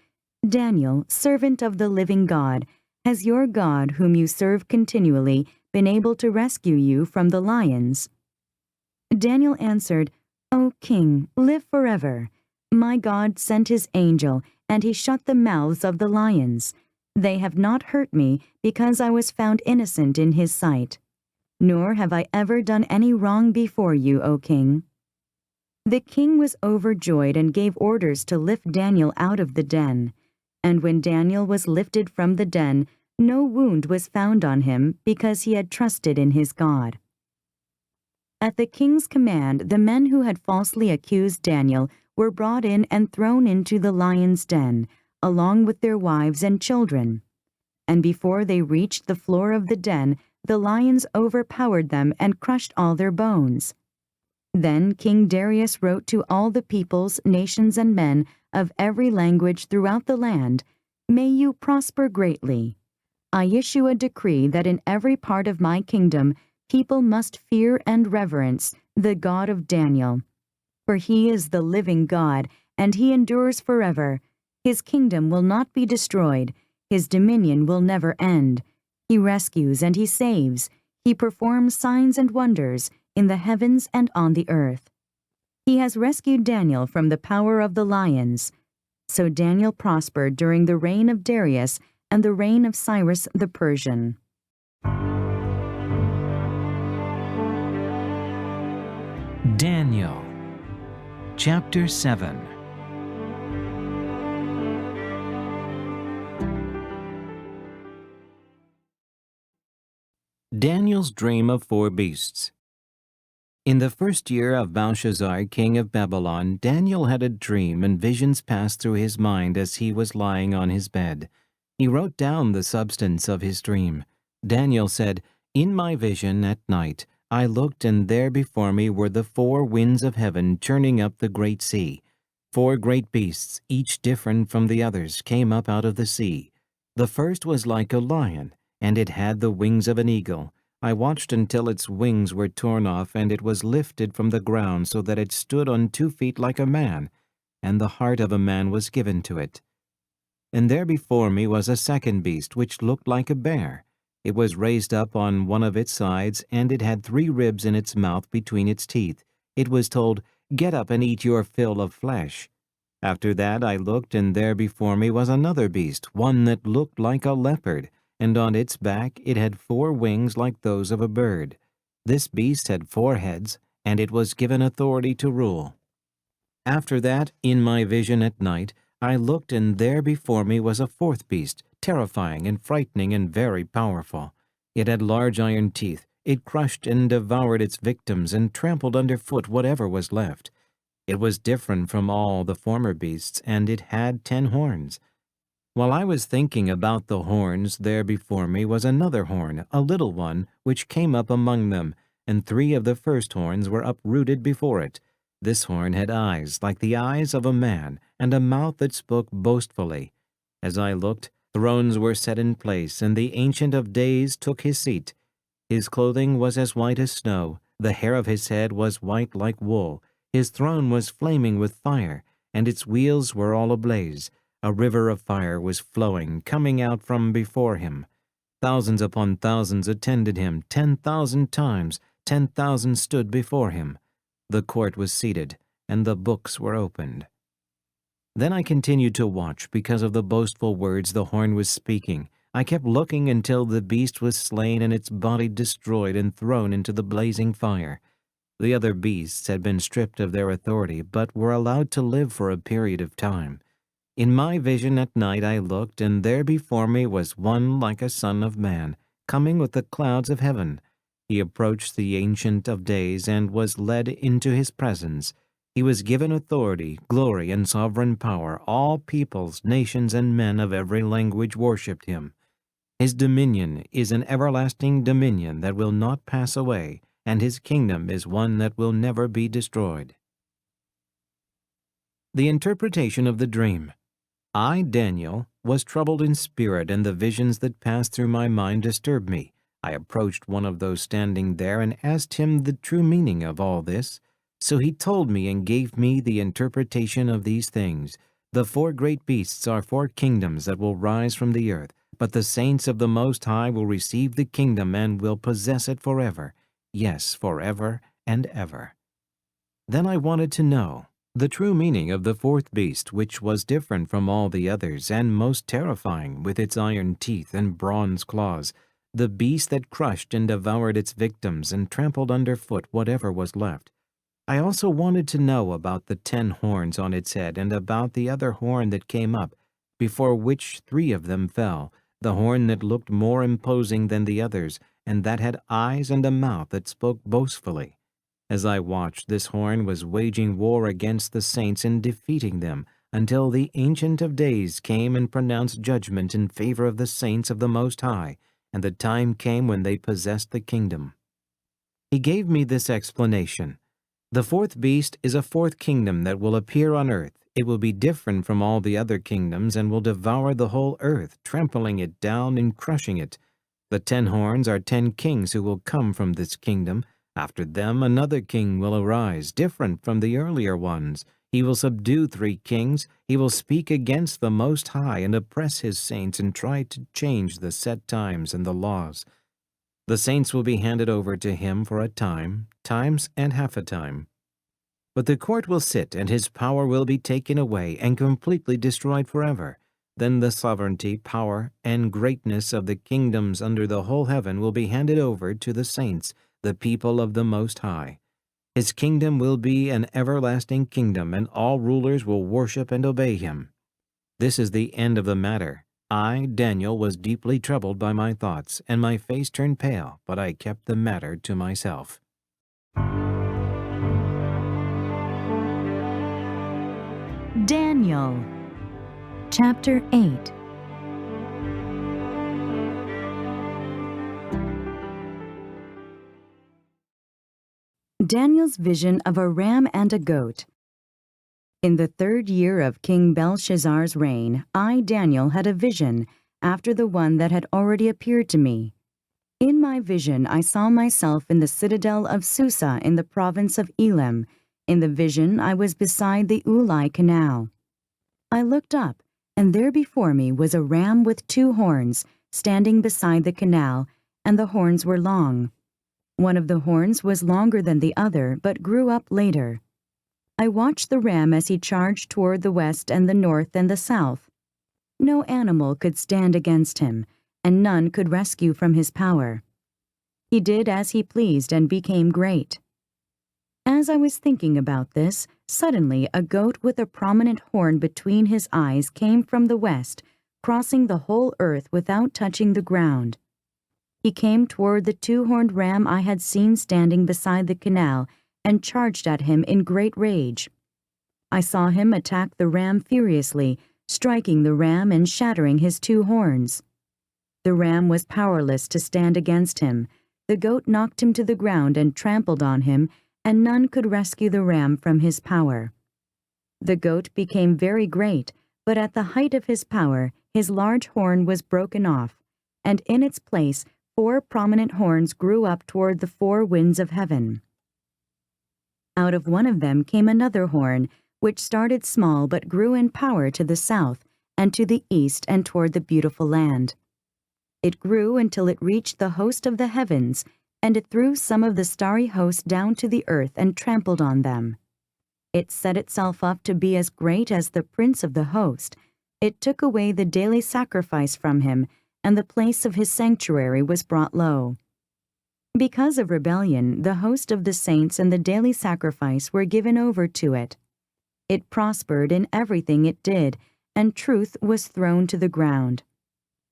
"Daniel, servant of the living God, has your God, whom you serve continually, been able to rescue you from the lions?" Daniel answered, "O king, live forever. My God sent his angel, and he shut the mouths of the lions. They have not hurt me, because I was found innocent in his sight. Nor have I ever done any wrong before you, O king." The king was overjoyed and gave orders to lift Daniel out of the den. And when Daniel was lifted from the den, no wound was found on him because he had trusted in his God. At the king's command, the men who had falsely accused Daniel were brought in and thrown into the lion's den, along with their wives and children. And before they reached the floor of the den, the lions overpowered them and crushed all their bones. Then King Darius wrote to all the peoples, nations, and men of every language throughout the land, "May you prosper greatly. I issue a decree that in every part of my kingdom people must fear and reverence the God of Daniel. For he is the living God, and he endures forever. His kingdom will not be destroyed. His dominion will never end. He rescues and he saves. He performs signs and wonders in the heavens and on the earth. He has rescued Daniel from the power of the lions." So Daniel prospered during the reign of Darius and the reign of Cyrus the Persian. Daniel, chapter 7. Daniel's dream of 4 beasts. In the first year of Belshazzar, king of Babylon, Daniel had a dream, and visions passed through his mind as he was lying on his bed. He wrote down the substance of his dream. Daniel said, "In my vision at night, I looked, and there before me were the 4 winds of heaven churning up the great sea. 4 great beasts, each different from the others, came up out of the sea. The first was like a lion, and it had the wings of an eagle. I watched until its wings were torn off, and it was lifted from the ground so that it stood on 2 feet like a man, and the heart of a man was given to it. And there before me was a second beast, which looked like a bear. It was raised up on one of its sides, and it had 3 ribs in its mouth between its teeth. It was told, 'Get up and eat your fill of flesh.' After that I looked, and there before me was another beast, one that looked like a leopard, and on its back it had 4 wings like those of a bird. This beast had 4 heads, and it was given authority to rule. After that, in my vision at night, I looked, and there before me was a 4th beast, terrifying and frightening and very powerful. It had large iron teeth. It crushed and devoured its victims and trampled underfoot whatever was left. It was different from all the former beasts, and it had 10 horns. While I was thinking about the horns, there before me was another horn, a little one, which came up among them, and 3 of the first horns were uprooted before it. This horn had eyes like the eyes of a man, and a mouth that spoke boastfully. As I looked, thrones were set in place, and the Ancient of Days took his seat. His clothing was as white as snow, the hair of his head was white like wool. His throne was flaming with fire, and its wheels were all ablaze. A river of fire was flowing, coming out from before him. Thousands upon thousands attended him. 10,000 times 10,000 stood before him. The court was seated, and the books were opened. Then I continued to watch because of the boastful words the horn was speaking. I kept looking until the beast was slain and its body destroyed and thrown into the blazing fire. The other beasts had been stripped of their authority, but were allowed to live for a period of time. In my vision at night I looked, and there before me was one like a son of man, coming with the clouds of heaven. He approached the Ancient of Days and was led into his presence. He was given authority, glory, and sovereign power. All peoples, nations, and men of every language worshipped him. His dominion is an everlasting dominion that will not pass away, and his kingdom is one that will never be destroyed. The interpretation of the dream. I, Daniel, was troubled in spirit, and the visions that passed through my mind disturbed me. I approached one of those standing there and asked him the true meaning of all this. So he told me and gave me the interpretation of these things. The 4 great beasts are 4 kingdoms that will rise from the earth, but the saints of the Most High will receive the kingdom and will possess it forever. Yes, forever and ever. Then I wanted to know the true meaning of the 4th beast, which was different from all the others and most terrifying, with its iron teeth and bronze claws, the beast that crushed and devoured its victims and trampled underfoot whatever was left. I also wanted to know about the 10 horns on its head and about the other horn that came up, before which 3 of them fell, the horn that looked more imposing than the others, and that had eyes and a mouth that spoke boastfully. As I watched, this horn was waging war against the saints and defeating them, until the Ancient of Days came and pronounced judgment in favor of the saints of the Most High, and the time came when they possessed the kingdom. He gave me this explanation. The 4th beast is a 4th kingdom that will appear on earth. It will be different from all the other kingdoms and will devour the whole earth, trampling it down and crushing it. The 10 horns are 10 kings who will come from this kingdom. After them another king will arise, different from the earlier ones. He will subdue 3 kings. He will speak against the Most High and oppress his saints and try to change the set times and the laws. The saints will be handed over to him for a time, times and half a time. But the court will sit, and his power will be taken away and completely destroyed forever. Then the sovereignty, power, and greatness of the kingdoms under the whole heaven will be handed over to the saints, the people of the Most High. His kingdom will be an everlasting kingdom, and all rulers will worship and obey him. This is the end of the matter. I, Daniel, was deeply troubled by my thoughts, and my face turned pale, but I kept the matter to myself. Daniel, Chapter 8. Daniel's vision of a ram and a goat. In the 3rd year of King Belshazzar's reign, I, Daniel, had a vision after the one that had already appeared to me. In my vision I saw myself in the citadel of Susa in the province of Elam. In the vision I was beside the Ulai Canal. I looked up, and there before me was a ram with 2 horns, standing beside the canal, and the horns were long. One of the horns was longer than the other, but grew up later. I watched the ram as he charged toward the west and the north and the south. No animal could stand against him, and none could rescue from his power. He did as he pleased and became great. As I was thinking about this, suddenly a goat with a prominent horn between his eyes came from the west, crossing the whole earth without touching the ground. He came toward the 2-horned ram I had seen standing beside the canal and charged at him in great rage. I saw him attack the ram furiously, striking the ram and shattering his 2 horns. The ram was powerless to stand against him. The goat knocked him to the ground and trampled on him, and none could rescue the ram from his power. The goat became very great, but at the height of his power, his large horn was broken off, and in its place 4 prominent horns grew up toward the 4 winds of heaven. Out of one of them came another horn, which started small but grew in power to the south and to the east and toward the beautiful land. It grew until it reached the host of the heavens, and it threw some of the starry host down to the earth and trampled on them. It set itself up to be as great as the prince of the host. It took away the daily sacrifice from him, and the place of his sanctuary was brought low. Because of rebellion, the host of the saints and the daily sacrifice were given over to it. It prospered in everything it did, and truth was thrown to the ground.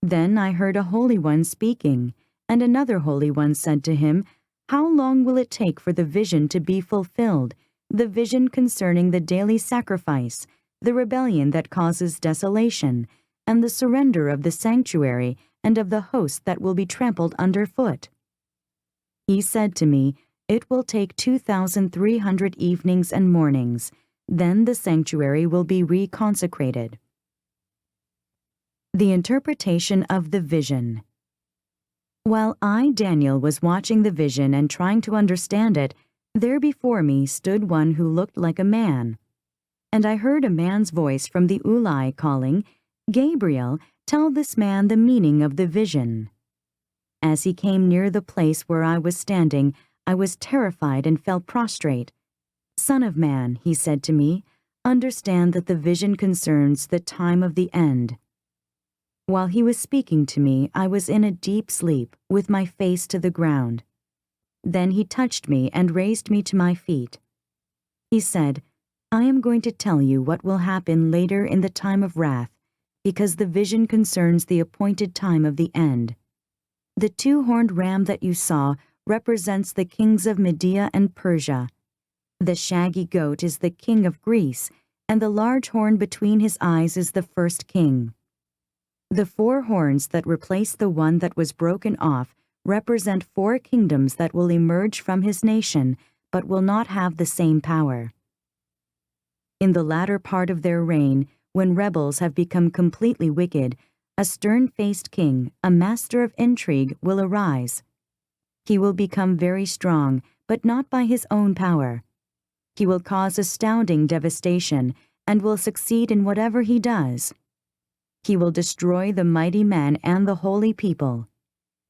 Then I heard a Holy One speaking, and another Holy One said to him, "How long will it take for the vision to be fulfilled, the vision concerning the daily sacrifice, the rebellion that causes desolation, and the surrender of the sanctuary and of the host that will be trampled underfoot?" He said to me, "It will take 2,300 evenings and mornings. Then the sanctuary will be reconsecrated." The interpretation of the vision. While I, Daniel, was watching the vision and trying to understand it, there before me stood one who looked like a man. And I heard a man's voice from the Ulai calling, "Gabriel, tell this man the meaning of the vision." As he came near the place where I was standing, I was terrified and fell prostrate. "Son of man," he said to me, "understand that the vision concerns the time of the end." While he was speaking to me, I was in a deep sleep, with my face to the ground. Then he touched me and raised me to my feet. He said, "I am going to tell you what will happen later in the time of wrath. because the vision concerns the appointed time of the end. The two-horned ram that you saw represents the kings of Media and Persia. The shaggy goat is the king of Greece, and the large horn between his eyes is the first king. The four horns that replace the one that was broken off represent four kingdoms that will emerge from his nation, but will not have the same power. In the latter part of their reign, when rebels have become completely wicked, a stern-faced king, a master of intrigue, will arise. He will become very strong, but not by his own power. He will cause astounding devastation and will succeed in whatever he does. He will destroy the mighty men and the holy people.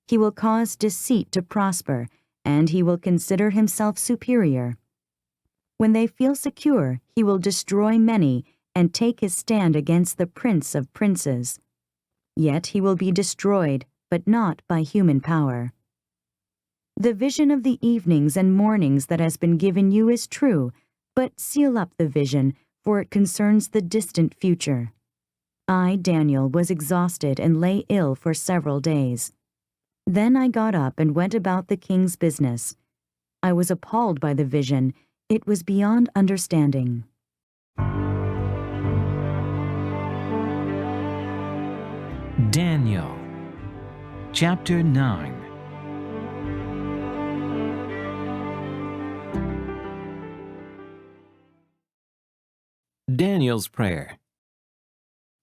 He will cause deceit to prosper, and he will consider himself superior. When they feel secure, he will destroy many and take his stand against the Prince of Princes. Yet he will be destroyed, but not by human power. The vision of the evenings and mornings that has been given you is true, but seal up the vision, for it concerns the distant future. I, Daniel, was exhausted and lay ill for several days. Then I got up and went about the king's business. I was appalled by the vision. It was beyond understanding. Daniel, chapter 9. Daniel's prayer.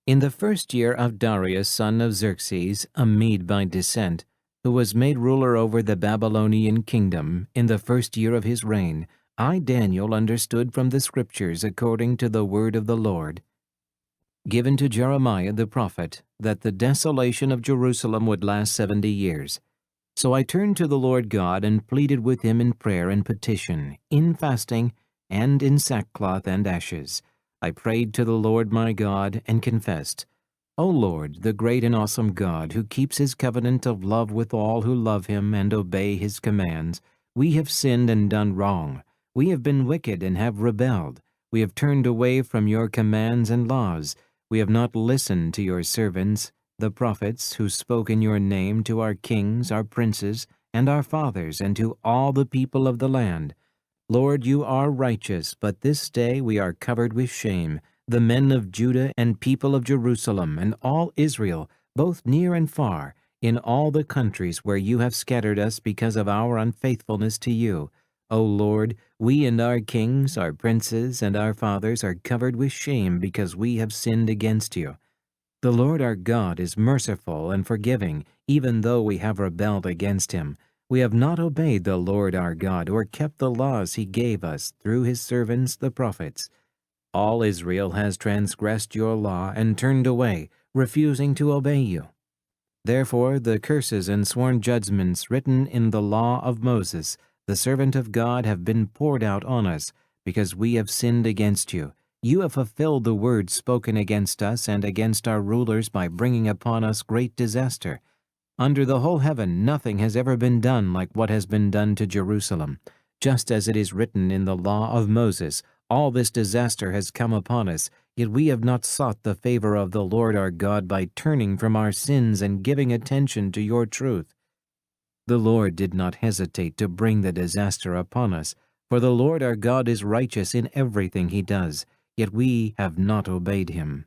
In the first year of Darius, son of Xerxes, a Mede by descent, who was made ruler over the Babylonian kingdom, in the first year of his reign, I, Daniel, understood from the Scriptures according to the word of the Lord, given to Jeremiah the prophet, that the desolation of Jerusalem would last 70 years. So I turned to the Lord God and pleaded with him in prayer and petition, in fasting, and in sackcloth and ashes. I prayed to the Lord my God and confessed, O Lord, the great and awesome God, who keeps his covenant of love with all who love him and obey his commands, we have sinned and done wrong. We have been wicked and have rebelled. We have turned away from your commands and laws. We have not listened to your servants, the prophets, who spoke in your name to our kings, our princes, and our fathers, and to all the people of the land. Lord, you are righteous, but this day we are covered with shame, the men of Judah and people of Jerusalem, and all Israel, both near and far, in all the countries where you have scattered us because of our unfaithfulness to you. O Lord, we and our kings, our princes, and our fathers are covered with shame because we have sinned against you. The Lord our God is merciful and forgiving, even though we have rebelled against him. We have not obeyed the Lord our God or kept the laws he gave us through his servants the prophets. All Israel has transgressed your law and turned away, refusing to obey you. Therefore the curses and sworn judgments written in the law of Moses, the servant of God, have been poured out on us, because we have sinned against you. You have fulfilled the words spoken against us and against our rulers by bringing upon us great disaster. Under the whole heaven nothing has ever been done like what has been done to Jerusalem. Just as it is written in the law of Moses, all this disaster has come upon us, yet we have not sought the favor of the Lord our God by turning from our sins and giving attention to your truth. The Lord did not hesitate to bring the disaster upon us, for the Lord our God is righteous in everything he does, yet we have not obeyed him.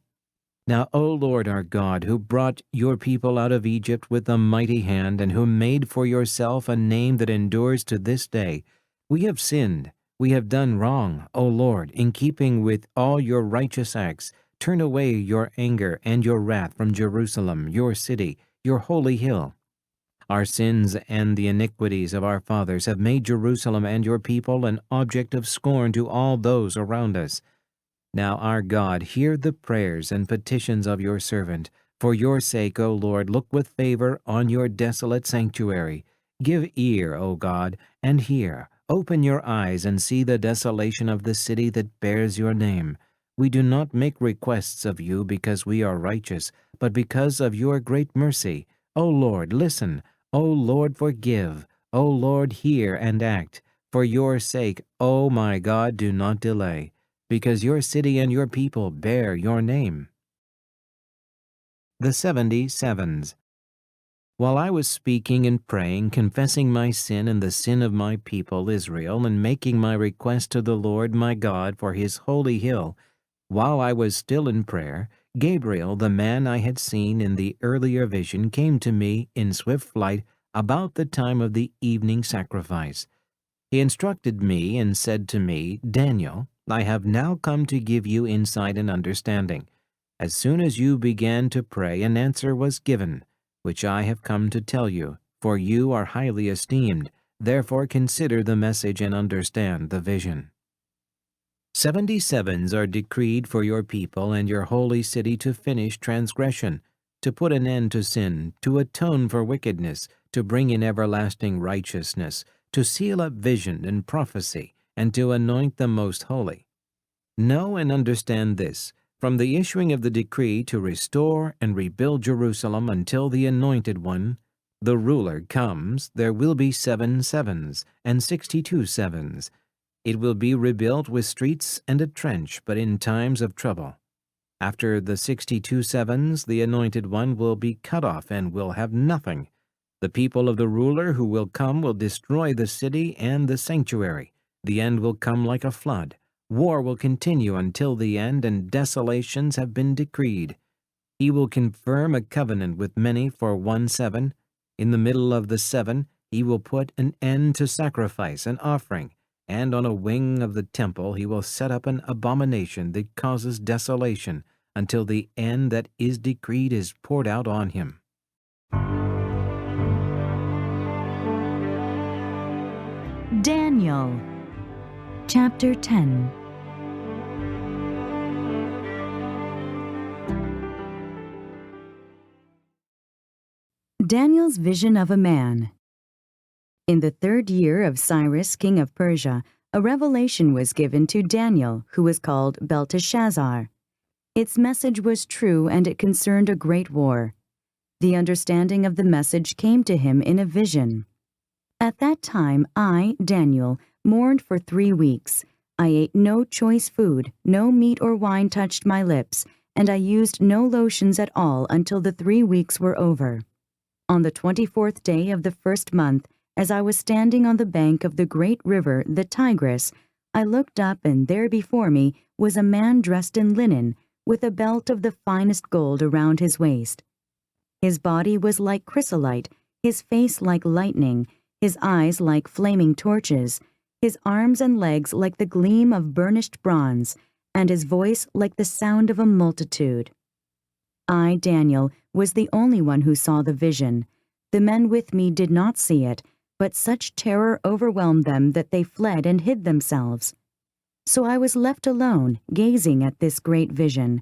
Now, O Lord our God, who brought your people out of Egypt with a mighty hand, and who made for yourself a name that endures to this day, we have sinned, we have done wrong, O Lord, in keeping with all your righteous acts. Turn away your anger and your wrath from Jerusalem, your city, your holy hill. Our sins and the iniquities of our fathers have made Jerusalem and your people an object of scorn to all those around us. Now, our God, hear the prayers and petitions of your servant. For your sake, O Lord, look with favor on your desolate sanctuary. Give ear, O God, and hear. Open your eyes and see the desolation of the city that bears your name. We do not make requests of you because we are righteous, but because of your great mercy. O Lord, listen. O Lord, forgive. O Lord, hear and act. For your sake, O my God, do not delay, because your city and your people bear your name. The 70 Sevens. While I was speaking and praying, confessing my sin and the sin of my people Israel, and making my request to the Lord my God for his holy hill, while I was still in prayer, Gabriel, the man I had seen in the earlier vision, came to me in swift flight about the time of the evening sacrifice. He instructed me and said to me, Daniel, I have now come to give you insight and understanding. As soon as you began to pray, an answer was given, which I have come to tell you, for you are highly esteemed. Therefore consider the message and understand the vision. 70 sevens are decreed for your people and your holy city to finish transgression, to put an end to sin, to atone for wickedness, to bring in everlasting righteousness, to seal up vision and prophecy, and to anoint the most holy. Know and understand this, from the issuing of the decree to restore and rebuild Jerusalem until the Anointed One, the ruler, comes, there will be 7 sevens and 62 sevens. It will be rebuilt with streets and a trench, but in times of trouble. After the 62 sevens, the Anointed One will be cut off and will have nothing. The people of the ruler who will come will destroy the city and the sanctuary. The end will come like a flood. War will continue until the end, and desolations have been decreed. He will confirm a covenant with many for 1 7. In the middle of the 7, he will put an end to sacrifice and offering, and on a wing of the temple he will set up an abomination that causes desolation until the end that is decreed is poured out on him. Daniel, chapter 10. Daniel's vision of a man. In the 3rd year of Cyrus, king of Persia, a revelation was given to Daniel, who was called Belteshazzar. Its message was true, and it concerned a great war. The understanding of the message came to him in a vision. At that time I, Daniel, mourned for 3 weeks. I ate no choice food, no meat or wine touched my lips, and I used no lotions at all until the 3 weeks were over. On the 24th day of the 1st month, as I was standing on the bank of the great river, the Tigris, I looked up, and there before me was a man dressed in linen, with a belt of the finest gold around his waist. His body was like chrysolite, his face like lightning, his eyes like flaming torches, his arms and legs like the gleam of burnished bronze, and his voice like the sound of a multitude. I, Daniel, was the only one who saw the vision. The men with me did not see it, but such terror overwhelmed them that they fled and hid themselves. So I was left alone, gazing at this great vision.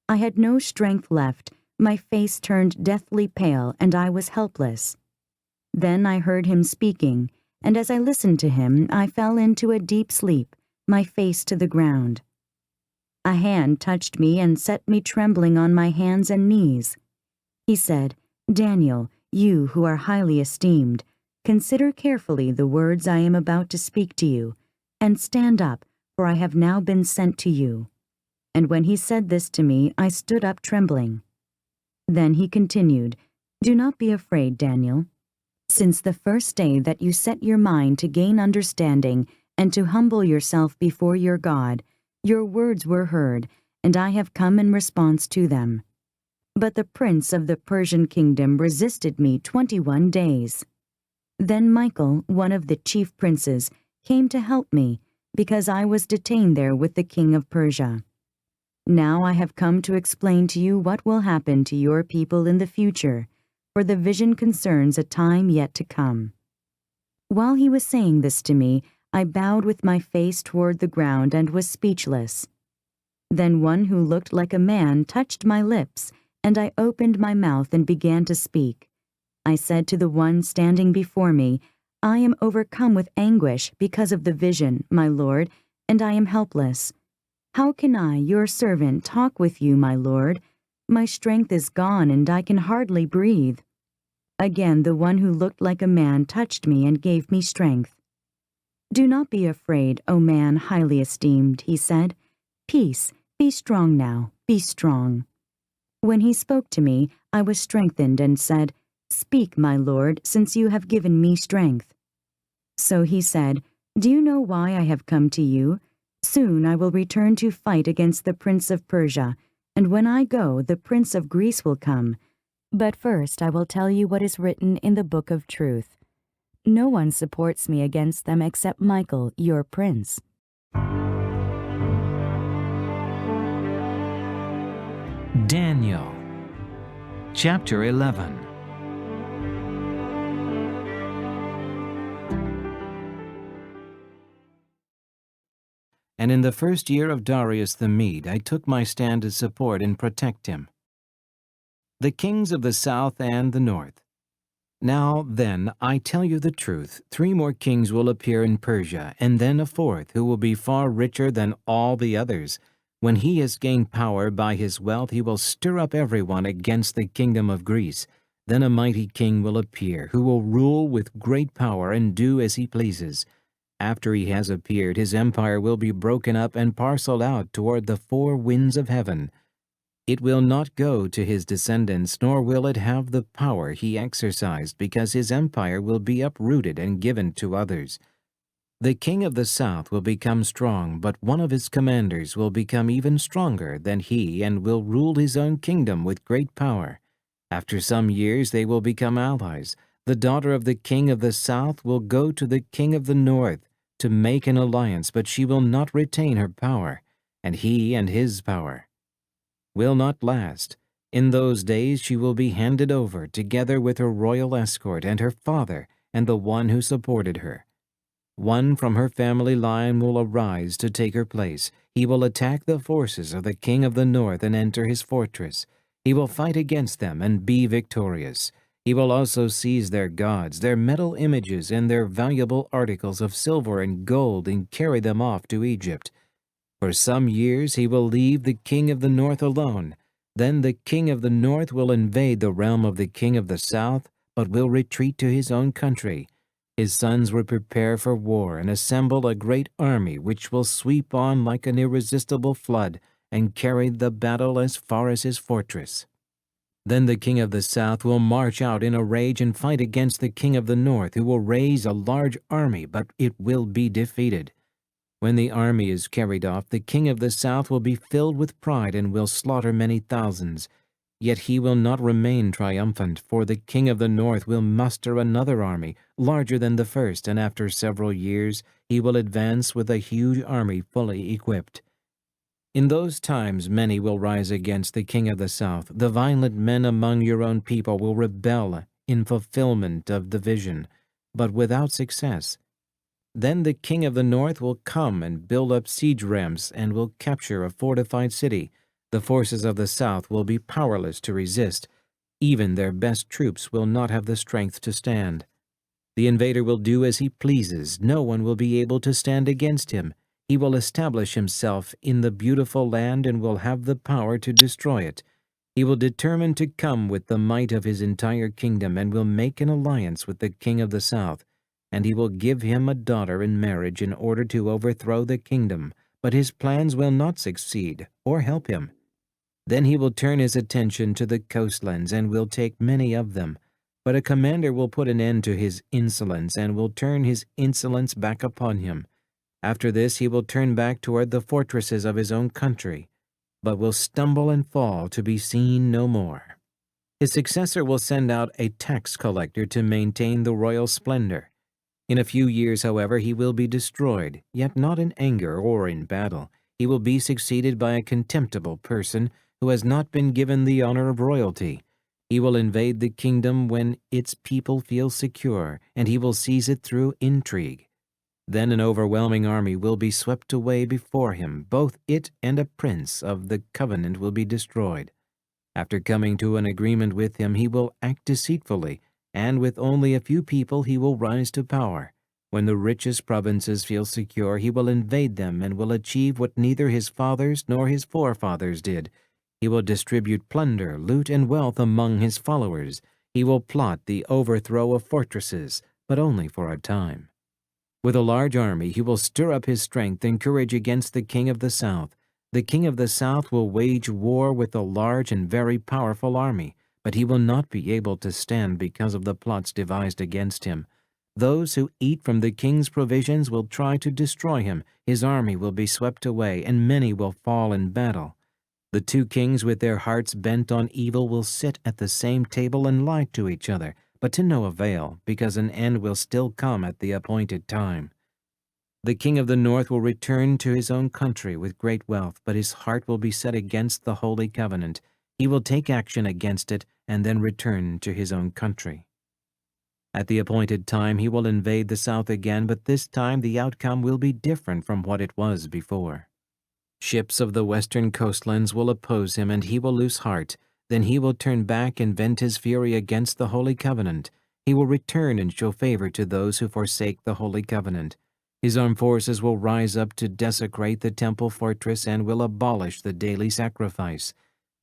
I had no strength left, my face turned deathly pale, and I was helpless. Then I heard him speaking, and as I listened to him, I fell into a deep sleep, my face to the ground. A hand touched me and set me trembling on my hands and knees. He said, Daniel, you who are highly esteemed, consider carefully the words I am about to speak to you, and stand up, for I have now been sent to you. And when he said this to me, I stood up trembling. Then he continued, Do not be afraid, Daniel. Since the first day that you set your mind to gain understanding and to humble yourself before your God, your words were heard, and I have come in response to them. But the prince of the Persian kingdom resisted me 21 days. Then Michael, one of the chief princes, came to help me, because I was detained there with the king of Persia. Now I have come to explain to you what will happen to your people in the future, for the vision concerns a time yet to come. While he was saying this to me, I bowed with my face toward the ground and was speechless. Then one who looked like a man touched my lips, and I opened my mouth and began to speak. I said to the one standing before me, I am overcome with anguish because of the vision, my Lord, and I am helpless. How can I, your servant, talk with you, my Lord? My strength is gone, and I can hardly breathe. Again the one who looked like a man touched me and gave me strength. Do not be afraid, O man highly esteemed, he said. Peace, be strong now, be strong. When he spoke to me, I was strengthened and said, "Speak, my Lord, since you have given me strength." So he said, "Do you know why I have come to you? Soon I will return to fight against the prince of Persia, and when I go, the prince of Greece will come. But first I will tell you what is written in the book of truth. No one supports me against them except Michael, your prince." Daniel, chapter 11. And in the first year of Darius the Mede, I took my stand to support and protect him. The kings of the south and the north. Now then, I tell you the truth, 3 more kings will appear in Persia, and then a 4th, who will be far richer than all the others. When he has gained power by his wealth, he will stir up everyone against the kingdom of Greece. Then a mighty king will appear, who will rule with great power and do as he pleases. After he has appeared, his empire will be broken up and parceled out toward the 4 winds of heaven. It will not go to his descendants, nor will it have the power he exercised, because his empire will be uprooted and given to others. The king of the south will become strong, but one of his commanders will become even stronger than he and will rule his own kingdom with great power. After some years they will become allies. The daughter of the king of the south will go to the king of the north to make an alliance, but she will not retain her power, and he and his power will not last. In those days she will be handed over, together with her royal escort and her father and the one who supported her. One from her family line will arise to take her place. He will attack the forces of the king of the north and enter his fortress. He will fight against them and be victorious. He will also seize their gods, their metal images, and their valuable articles of silver and gold, and carry them off to Egypt. For some years he will leave the king of the north alone. Then the king of the north will invade the realm of the king of the south, but will retreat to his own country. His sons will prepare for war and assemble a great army which will sweep on like an irresistible flood and carry the battle as far as his fortress. Then the king of the south will march out in a rage and fight against the king of the north, who will raise a large army, but it will be defeated. When the army is carried off, the king of the south will be filled with pride and will slaughter many thousands. Yet he will not remain triumphant, for the king of the north will muster another army, larger than the first, and after several years he will advance with a huge army fully equipped. In those times many will rise against the king of the south. The violent men among your own people will rebel in fulfillment of the vision, but without success. Then the king of the north will come and build up siege ramps and will capture a fortified city. The forces of the south will be powerless to resist. Even their best troops will not have the strength to stand. The invader will do as he pleases. No one will be able to stand against him. He will establish himself in the beautiful land and will have the power to destroy it. He will determine to come with the might of his entire kingdom and will make an alliance with the king of the south. And he will give him a daughter in marriage in order to overthrow the kingdom, but his plans will not succeed or help him. Then he will turn his attention to the coastlands and will take many of them. But a commander will put an end to his insolence and will turn his insolence back upon him. After this he will turn back toward the fortresses of his own country, but will stumble and fall to be seen no more. His successor will send out a tax collector to maintain the royal splendor. In a few years, however, he will be destroyed, yet not in anger or in battle. He will be succeeded by a contemptible person who has not been given the honor of royalty. He will invade the kingdom when its people feel secure, and he will seize it through intrigue. Then an overwhelming army will be swept away before him. Both it and a prince of the covenant will be destroyed. After coming to an agreement with him, he will act deceitfully, and with only a few people he will rise to power. When the richest provinces feel secure, he will invade them and will achieve what neither his fathers nor his forefathers did. He will distribute plunder, loot, and wealth among his followers. He will plot the overthrow of fortresses, but only for a time. With a large army he will stir up his strength and courage against the king of the south. The king of the south will wage war with a large and very powerful army, but he will not be able to stand because of the plots devised against him. Those who eat from the king's provisions will try to destroy him. His army will be swept away, and many will fall in battle. The two kings with their hearts bent on evil will sit at the same table and lie to each other, but to no avail, because an end will still come at the appointed time. The king of the north will return to his own country with great wealth, but his heart will be set against the holy covenant. He will take action against it and then return to his own country. At the appointed time he will invade the south again, but this time the outcome will be different from what it was before. Ships of the western coastlands will oppose him, and he will lose heart. Then he will turn back and vent his fury against the holy covenant. He will return and show favor to those who forsake the holy covenant. His armed forces will rise up to desecrate the temple fortress and will abolish the daily sacrifice.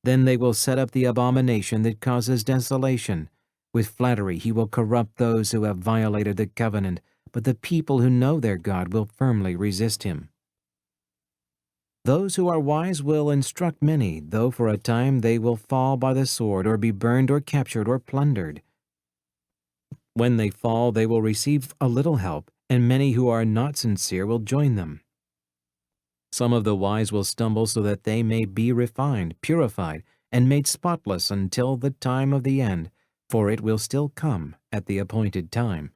Then they will set up the abomination that causes desolation. With flattery he will corrupt those who have violated the covenant, but the people who know their God will firmly resist him. Those who are wise will instruct many, though for a time they will fall by the sword or be burned or captured or plundered. When they fall, they will receive a little help, and many who are not sincere will join them. Some of the wise will stumble so that they may be refined, purified, and made spotless until the time of the end, for it will still come at the appointed time.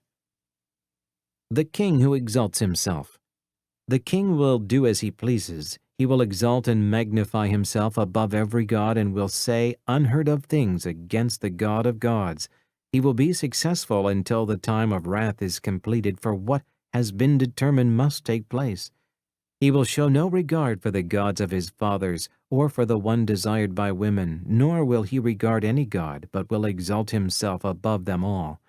The king who exalts himself. The king will do as he pleases. He will exalt and magnify himself above every god and will say unheard of things against the God of gods. He will be successful until the time of wrath is completed, for what has been determined must take place. He will show no regard for the gods of his fathers or for the one desired by women, nor will he regard any god, but will exalt himself above them all.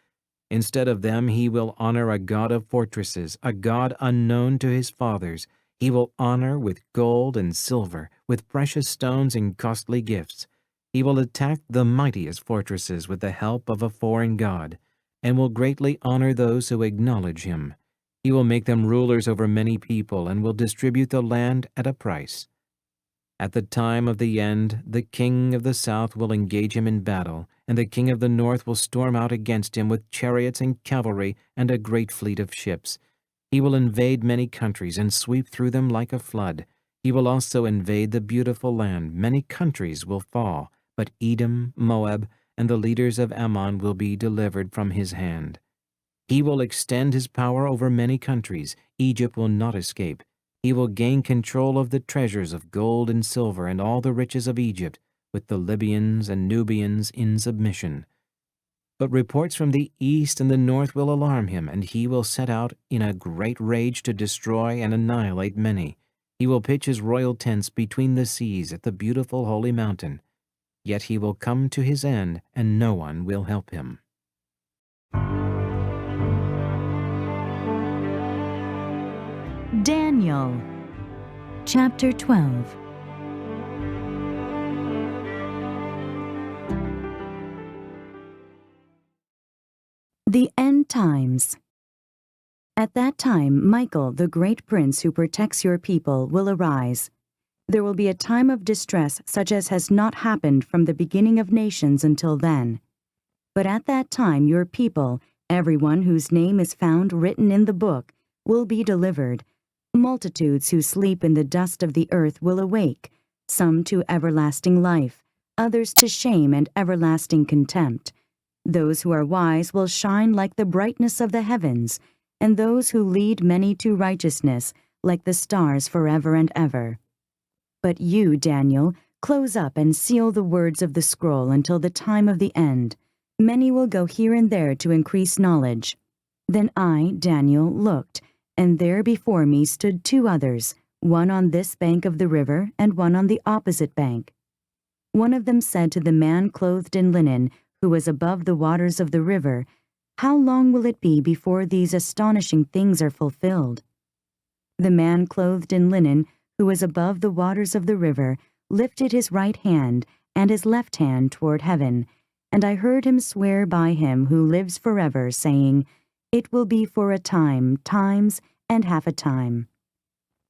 Instead of them he will honor a god of fortresses, a god unknown to his fathers. He will honor with gold and silver, with precious stones and costly gifts. He will attack the mightiest fortresses with the help of a foreign god, and will greatly honor those who acknowledge him. He will make them rulers over many people and will distribute the land at a price. At the time of the end, the king of the south will engage him in battle, and the king of the north will storm out against him with chariots and cavalry and a great fleet of ships. He will invade many countries and sweep through them like a flood. He will also invade the beautiful land. Many countries will fall, but Edom, Moab, and the leaders of Ammon will be delivered from his hand. He will extend his power over many countries. Egypt will not escape. He will gain control of the treasures of gold and silver and all the riches of Egypt, with the Libyans and Nubians in submission. But reports from the east and the north will alarm him, and he will set out in a great rage to destroy and annihilate many. He will pitch his royal tents between the seas at the beautiful holy mountain. Yet he will come to his end, and no one will help him. Daniel, chapter 12. The End Times. At that time, Michael, the great prince who protects your people, will arise. There will be a time of distress such as has not happened from the beginning of nations until then. But at that time your people, everyone whose name is found written in the book, will be delivered. Multitudes who sleep in the dust of the earth will awake, some to everlasting life, others to shame and everlasting contempt. Those who are wise will shine like the brightness of the heavens, and those who lead many to righteousness like the stars forever and ever. But you, Daniel, close up and seal the words of the scroll until the time of the end. Many will go here and there to increase knowledge. Then I, Daniel, looked, and there before me stood two others, one on this bank of the river and one on the opposite bank. One of them said to the man clothed in linen, who was above the waters of the river, "How long will it be before these astonishing things are fulfilled?" The man clothed in linen, who was above the waters of the river, lifted his right hand and his left hand toward heaven, and I heard him swear by him who lives forever, saying, "It will be for a time, times, and half a time."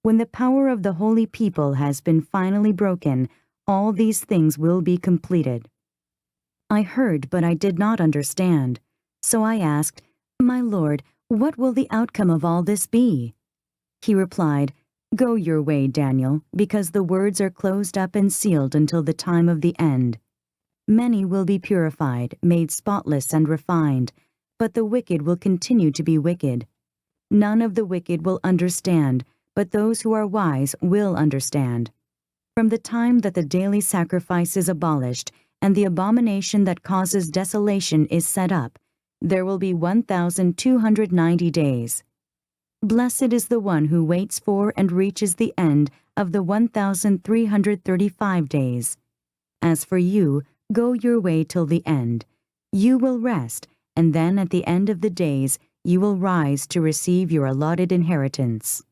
When the power of the holy people has been finally broken, all these things will be completed. I heard, but I did not understand. So I asked, My Lord, what will the outcome of all this be? He replied, Go your way, Daniel, because the words are closed up and sealed until the time of the end. Many will be purified, made spotless and refined, but the wicked will continue to be wicked. None of the wicked will understand, but those who are wise will understand. From the time that the daily sacrifice is abolished and the abomination that causes desolation is set up, there will be 1,290 days. Blessed is the one who waits for and reaches the end of the 1,335 days. As for you, go your way till the end. You will rest, and then at the end of the days you will rise to receive your allotted inheritance.